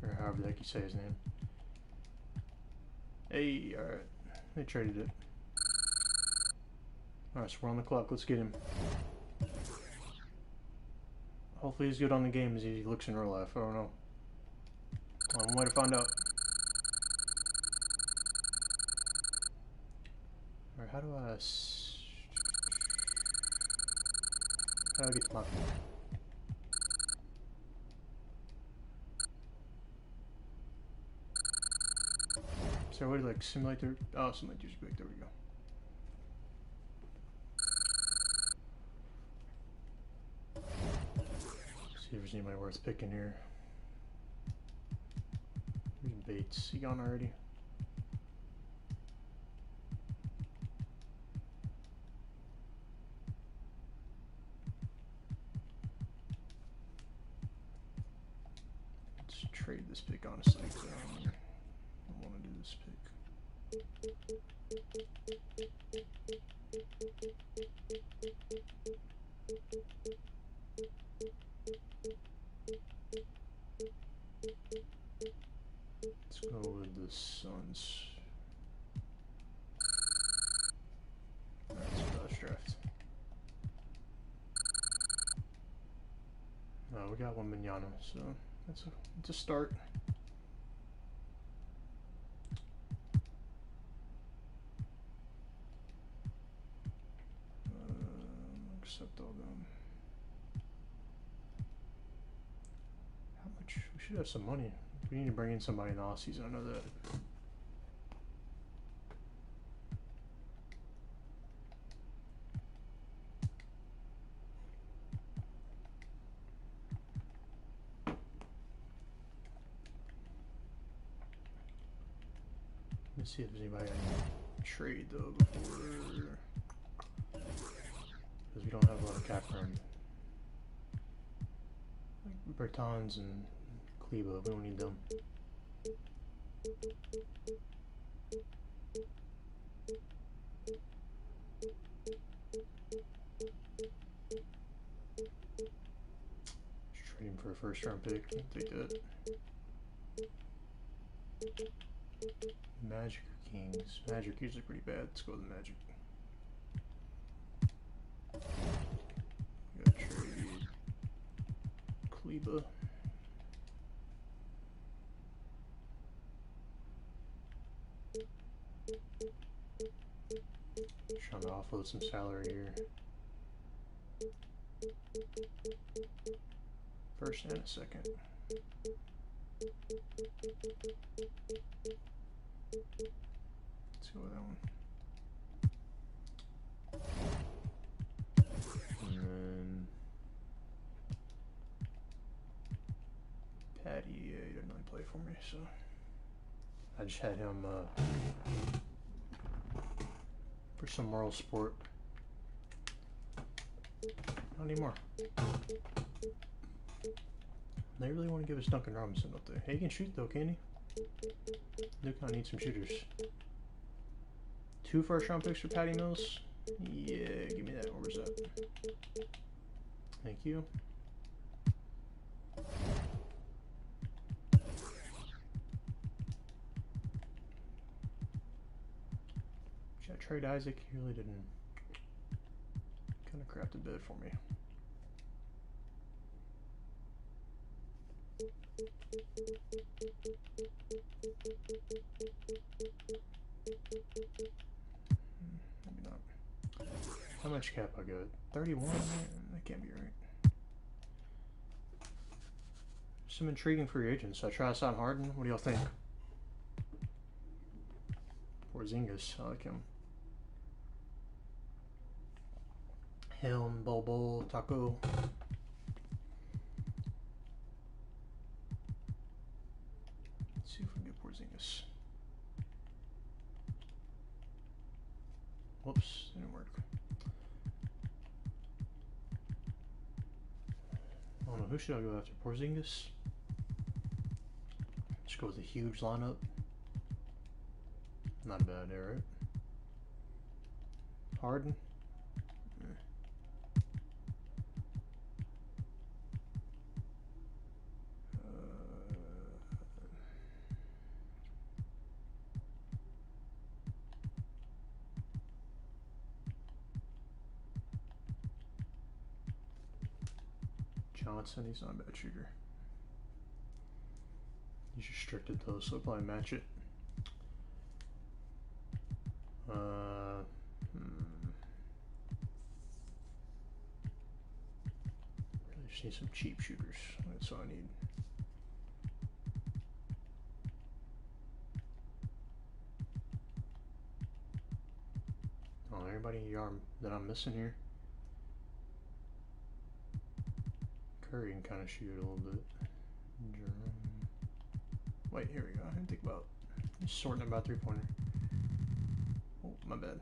or however the heck you say his name. Hey, all right, they traded it. All right, so we're on the clock. Let's get him. Hopefully he's good on the game as he looks in real life. I don't know. One way to find out. All right, how do I get to my pick? Is there a way to like simulate their... Oh, simulate user pick. There we go. See if there's anybody worth picking here. Here's Bates. He gone already? Let's trade this pick, honestly. I want to do this pick. Let's go with the Suns. That's draft. We got one Wembanyama, so that's a start. Accept all them. How much? We should have some money. We need to bring in somebody in the off season. I know that. Let's see if there's anybody I can trade though before, because we don't have a lot of cap room. Like Bertans and Kleba, we don't need them. Just trade him for a first round pick. I'll take that. Magic or Kings? Magic usually pretty bad. Let's go with the Magic. We gotta trade Kleba. Trying to offload some salary here. First and a second. Let's go with that one. And then Patty, he didn't really play for me, so I just had him for some moral sport. Not anymore. They really want to give us Duncan Robinson up there. Hey, he can shoot though, can he? Duke kind of needs some shooters. 2 first-round picks for Patty Mills. Yeah, give me that. Where's that? Thank you. Should I trade Isaac? He really didn't. Kind of crapped a bit for me. Maybe not. How much cap I got? 31? That can't be right. Some intriguing free agents. I try to sign Harden. What do y'all think? Porzingis. I like him. Helm, Bobo, Taco. Let's see if we can get Porzingis. Whoops, didn't work. I don't know, who should I go after? Porzingis? Just go with a huge lineup. Not a bad idea, right? Harden? Johnson, he's not a bad shooter. He's restricted though, so I'll probably match it. Really just need some cheap shooters. That's all I need. Oh, everybody that I'm missing here. Curry can kind of shoot a little bit. Wait, here we go. I didn't think about just sorting about three-pointer. Oh, my bad.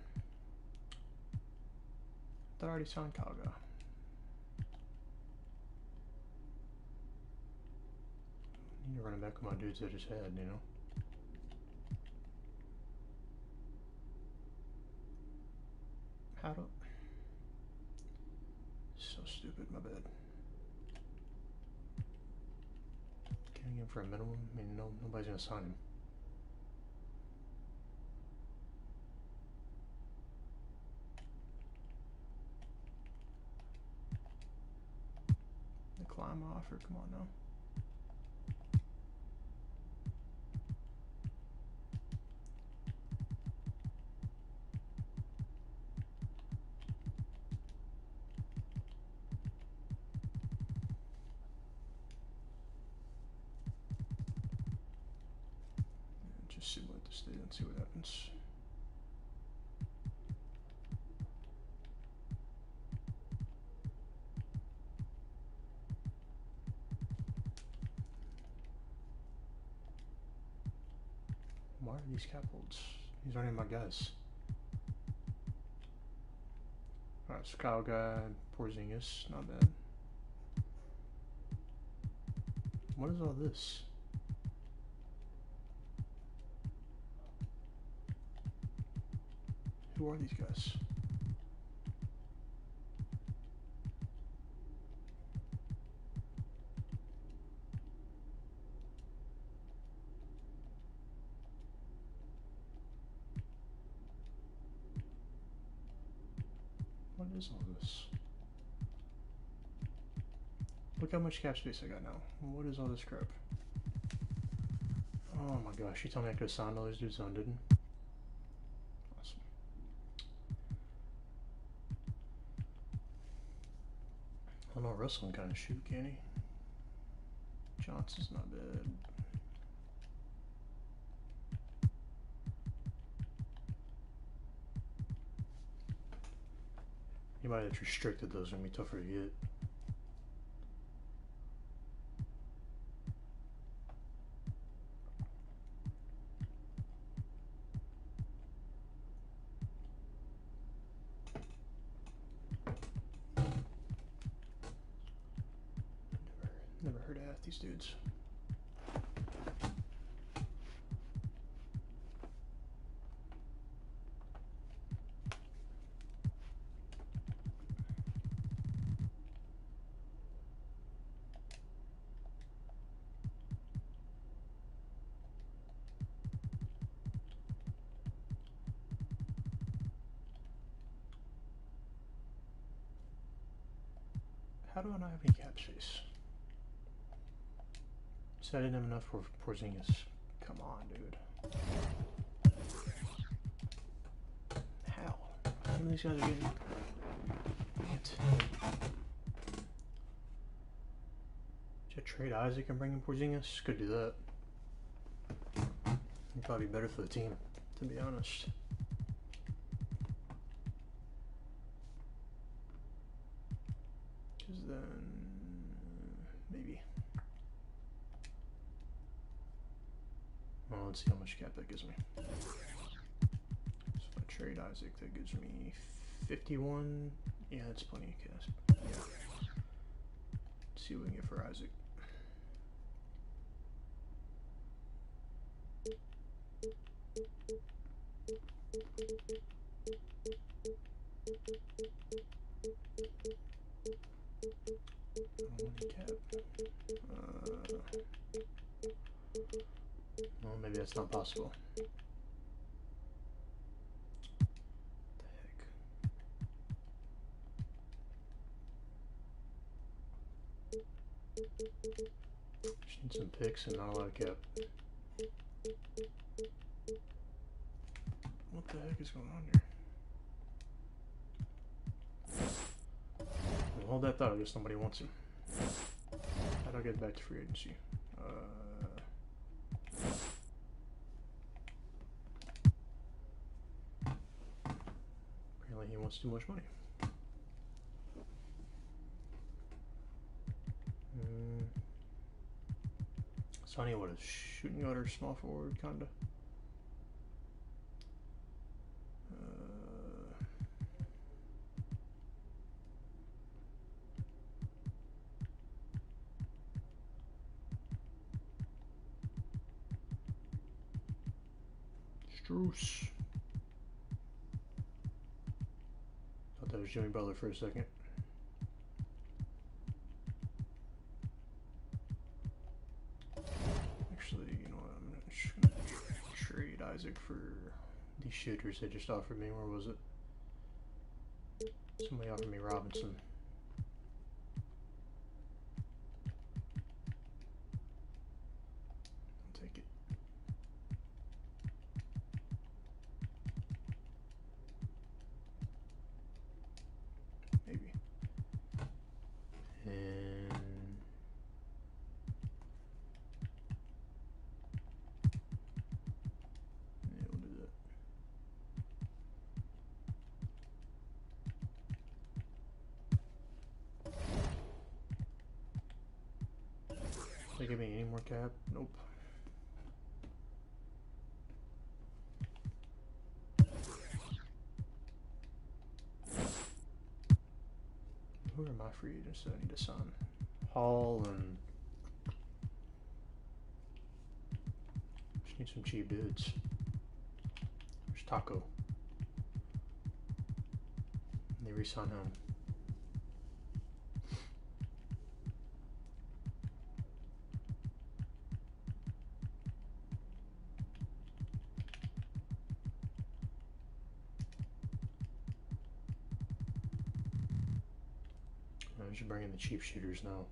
I already signed Kaga. Need to run it back with my dudes I just had, you know. How do? So stupid. My bad. Getting him for a minimum. I mean, nobody's gonna sign him. Decline my offer. Come on now. Just see what this did and see what happens. Why are these cap holds? These aren't even my guys. Alright, so Kyle guy, Porzingis, not bad. What is all this? Who are these guys? What is all this? Look how much cap space I got now. What is all this crap? Oh my gosh, you told me I could have signed all these dudes on, didn't? Awesome. I don't know, Russell can kind of shoot, can he? Johnson's not bad. Anybody that's restricted, those are going to be tougher to get. Never heard of half these dudes. How do I not have any cap space? So I didn't have enough for Porzingis. Come on, dude. How? How many of these guys are getting? What? Should I trade Isaac and bring in Porzingis? Could do that. It'd probably be better for the team, to be honest. Because then maybe. Well, let's see how much cap that gives me. So if I Trade Isaac. That gives me 51. Yeah, that's plenty of cash. Yeah. Let's see what we can get for Isaac. Well, maybe that's not possible. What the heck? Just need some picks and not a lot of cap. What the heck is going on here? Well, hold that thought, I guess nobody wants him. How do I get back to free agency? Apparently he wants too much money. Sonny, what is shooting guard or small forward, kinda? Struce. Thought that was Jimmy Butler for a second. Actually, you know what? I'm just gonna trade Isaac for these shooters they just offered me. Where was it? Somebody offered me Robinson. I'll take it. Maybe. And yeah, we'll do that. They give me any more cap? Nope. Who are my free agents that I need to sign? Hall and just need some cheap dudes. There's Taco. And they re-sign him. I should bring in the cheap shooters now.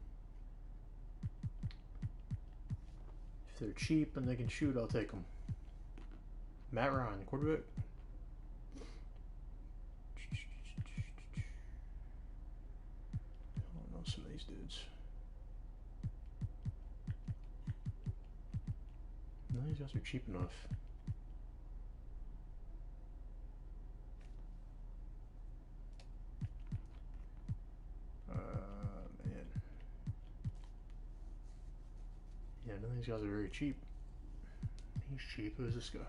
If they're cheap and they can shoot, I'll take them. Matt Ryan, quarterback. I don't know some of these dudes. None of these guys are cheap enough. Man. Yeah, none of these guys are very cheap. He's cheap. Who's this guy?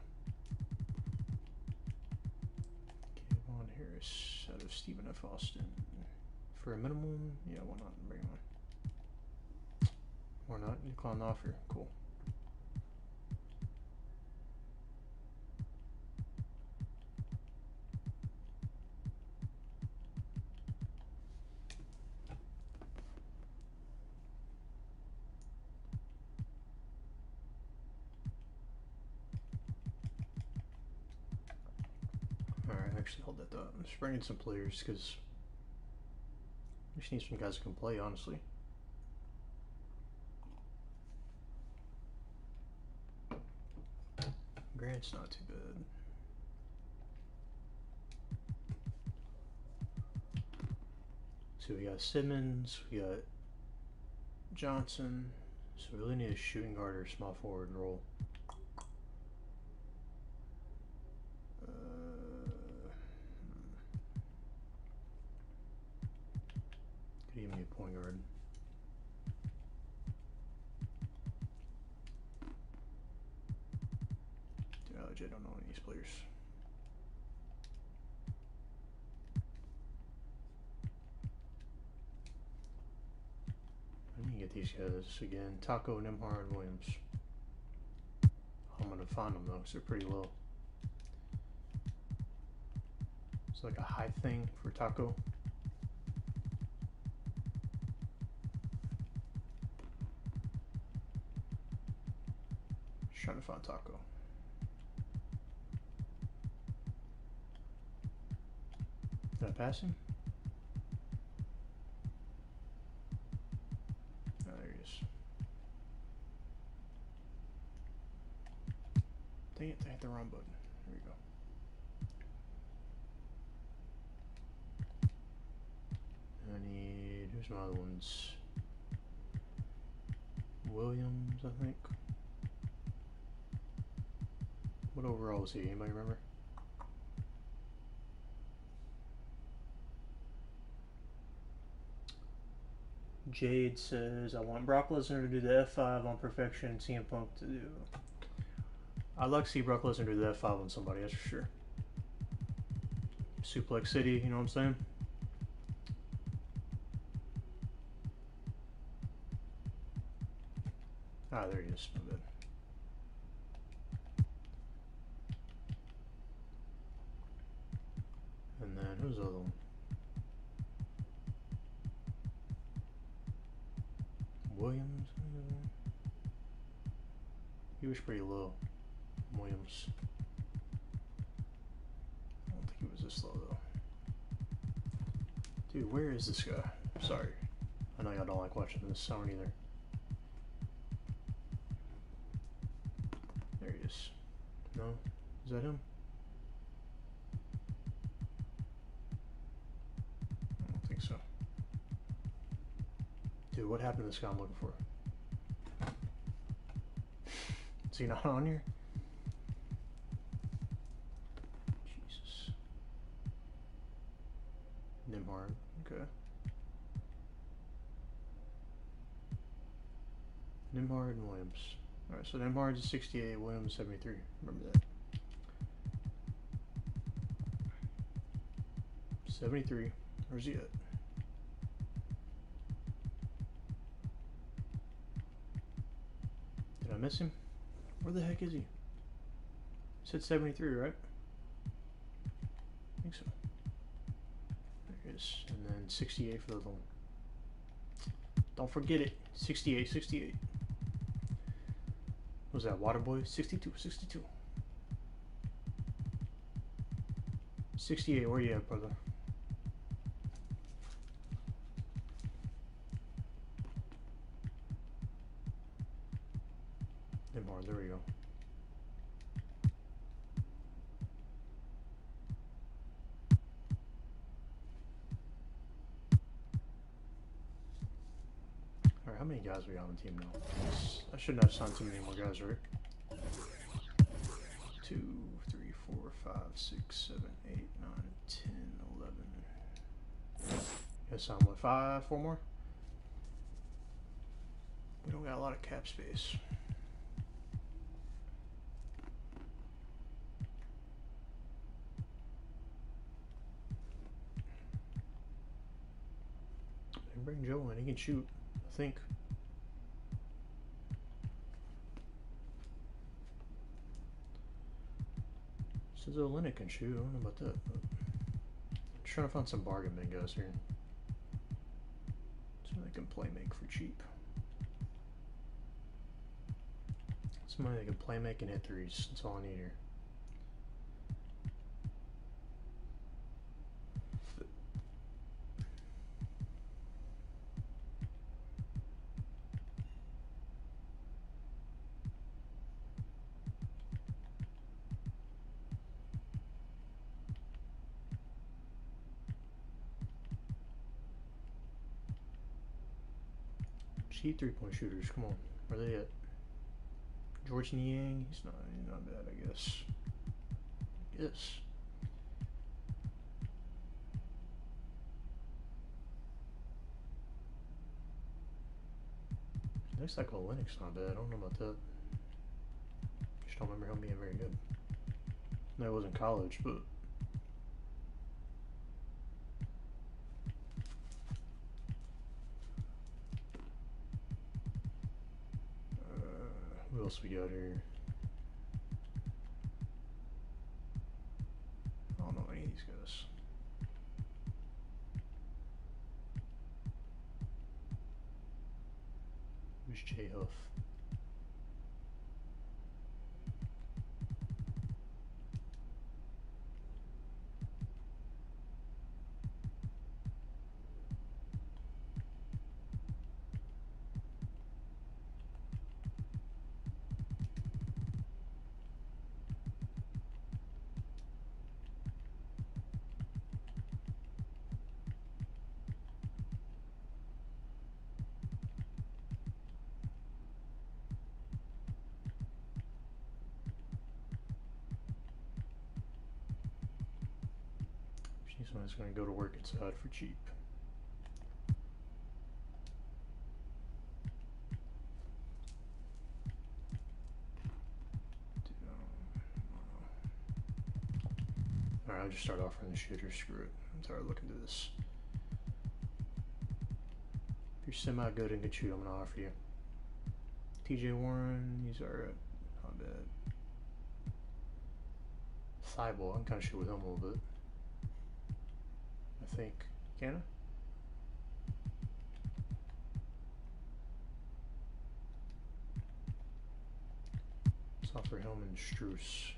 Kevon Harris out of Stephen F. Austin. For a minimum? Yeah, why not? Bring him on. Or not? Decline the offer. Cool. Actually, hold that thought. I'm just bringing some players because we just need some guys who can play, honestly. Grant's not too bad. So we got Simmons, we got Johnson. So we really need a shooting guard or small forward role. Give me a point guard. Dude, I legit don't know any of these players. get these guys again. Taco, Nimhar, and Williams. I'm gonna find them though, because they're pretty low. It's like a high thing for Taco. Just trying to find Taco. Did I pass him? Oh, there he is. Dang it, I hit the wrong button. There we go. I need, who's my other ones? Williams, I think. What overall is he? Anybody remember? Jade says, I want Brock Lesnar to do the F5 on Perfection and CM Punk to do. I'd like to see Brock Lesnar do the F5 on somebody, that's for sure. Suplex City, you know what I'm saying? Ah, there he is. My bad. And then, who's the other one? Williams? He was pretty low. Williams. I don't think he was this low, though. Dude, where is this guy? Sorry. I know y'all don't like watching this sound either. There he is. No? Is that him? I don't think so. Dude, what happened to this guy I'm looking for? Is he not on here? Jesus. Nimhard, okay. Nimhard and Williams. Alright, so Nimhard's 68, Williams 73. Remember that. 73. Where's he at? Did I miss him? Where the heck is he? Said 73, right? I think so. There he is. And then 68 for the other one. Don't forget it. 68, 68. What was that, Waterboy? 62, 62. 68, where you at, brother? There we go. Alright, how many guys we got on the team now? I shouldn't have signed too many more guys, right? 2, 3, 4, 5, 6, 7, 8, 9, 10, 11. Guess sign what, 5, 4 more? We don't got a lot of cap space. Bring Joe in, he can shoot, I think. Says Olenek can shoot, I don't know about that. But I'm trying to find some bargain bin guys here. Somebody that can play make for cheap. Somebody that can play make and hit threes, that's all I need here. Cheap 3-point shooters, come on. Where are they at? George Niang, he's not bad, I guess. Yes. Looks like Olenek's not bad, I don't know about that. Just don't remember him being very good. No, it wasn't college, but else we got here? I don't know any of these guys. Who's J Huff? Someone's going to go to work inside for cheap. Alright, I'll just start offering the shooter. Screw it. I'm tired of looking through this. If you're semi-good and can shoot, I'm going to offer you. TJ Warren, he's alright. Not bad. Thibault, I can kind of shoot with him a little bit. I think. Can I? Let's offer Hillman Struce.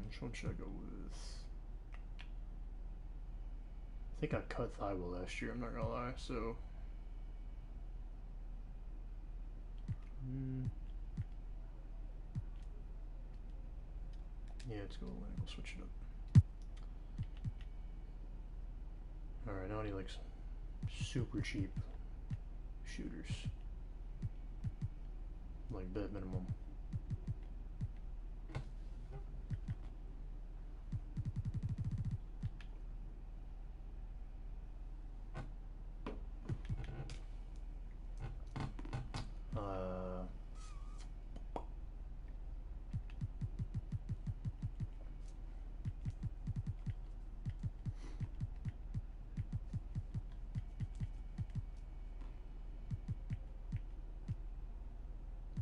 Which one should I go with? I think I cut Thibault last year, I'm not gonna lie, so. Yeah, let's go away. We'll switch it up. Alright, now I need like some super cheap shooters. Like bet minimum.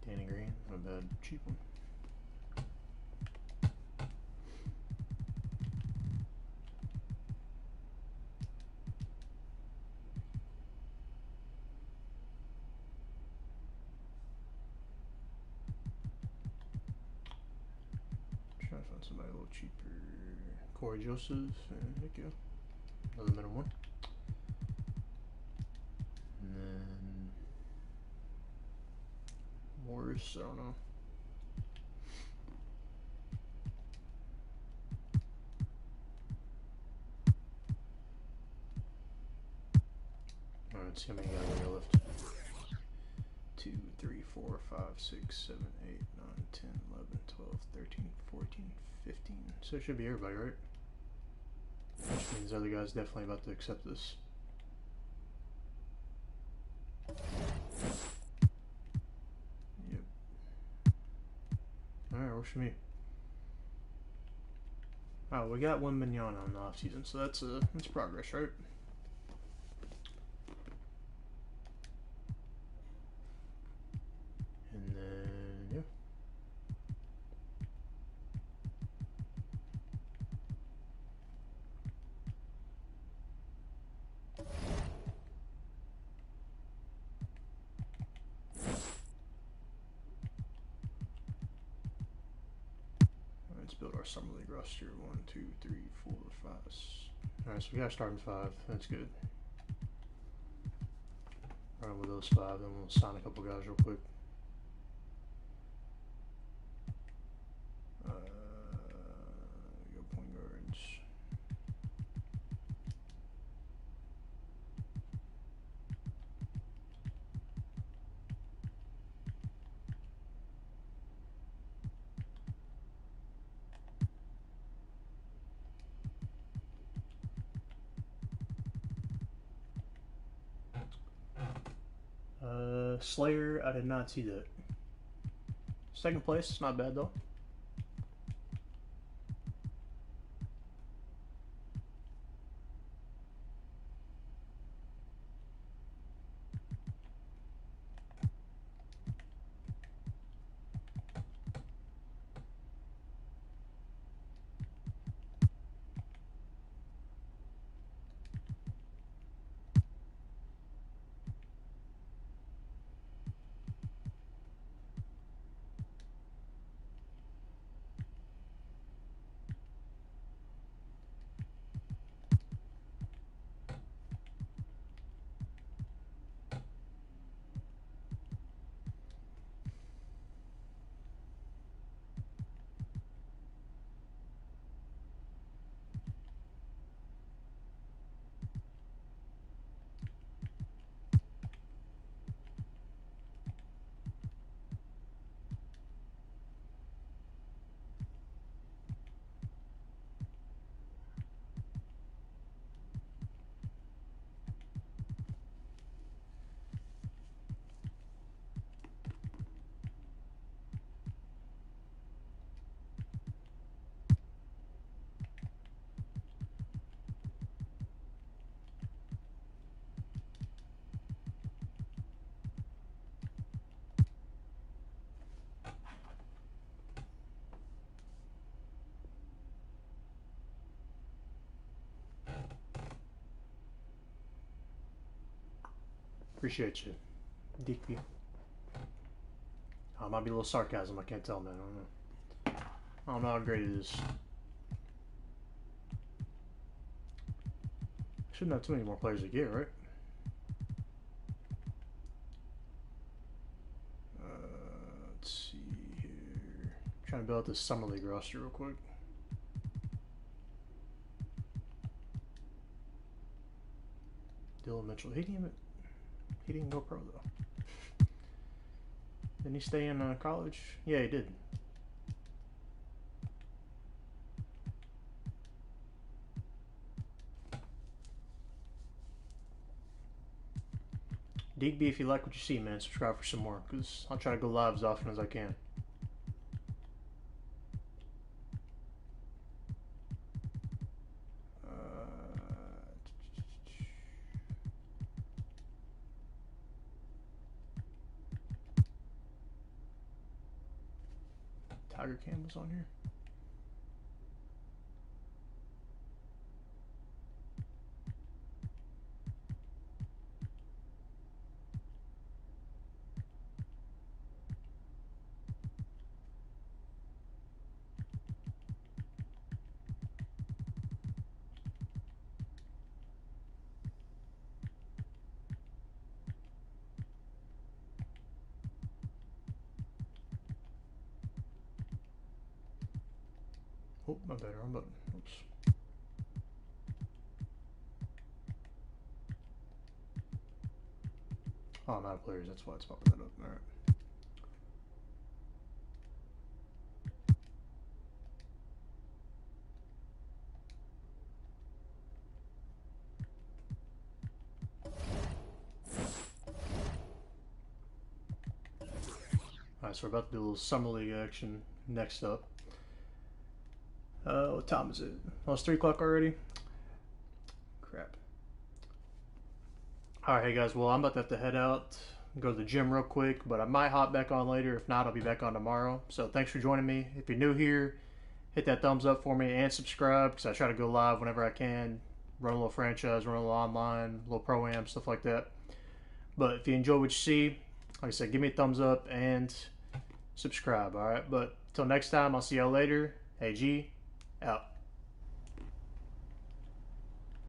Danny Green, not a bad cheap one. Trying to find somebody a little cheaper. Corey Joseph, there you go. Another minimum one. And then Morris, I don't know. Alright, let's see how many guys we got left. 2, 3, 4, 5, 6, 7, 8, 9, 10, 11, 12, 13, 14, 15. So it should be everybody, right? Which means the other guy's definitely about to accept this. Yep. Alright, works for me. Oh, we got one Mignon on the off season, so that's progress, right? And then yeah. Let's build our summer league roster. 1, 2, 3, 4, 5. Alright, so we got starting 5. That's good. Run with those 5, then we'll sign a couple guys real quick. We got point guards. Slayer, I did not see that. Second place, not bad though. Appreciate you, DP. Might be a little sarcasm. I can't tell, man. I don't know how great it is. Shouldn't have too many more players to get, right? Let's see here. Trying to build out this Summer League roster real quick. Dylan Mitchell. He didn't go pro though. Didn't he stay in college? Yeah, he did. Digby, if you like what you see, man, subscribe for some more, because I'll try to go live as often as I can. Tiger Campbell's on here. Oh, my bad, wrong button. Oops. Oh, I'm out of players, that's why it's popping that up. Alright. Alright, so we're about to do a little Summer League action next up. What time is it? Oh, it's 3 o'clock already? Crap. Alright, hey guys, well, I'm about to have to head out, go to the gym real quick, but I might hop back on later. If not, I'll be back on tomorrow. So thanks for joining me. If you're new here, hit that thumbs up for me and subscribe, because I try to go live whenever I can. Run a little franchise, run a little online, a little pro-am, stuff like that. But if you enjoy what you see, like I said, give me a thumbs up and subscribe, alright? But until next time, I'll see y'all later. Hey G, out.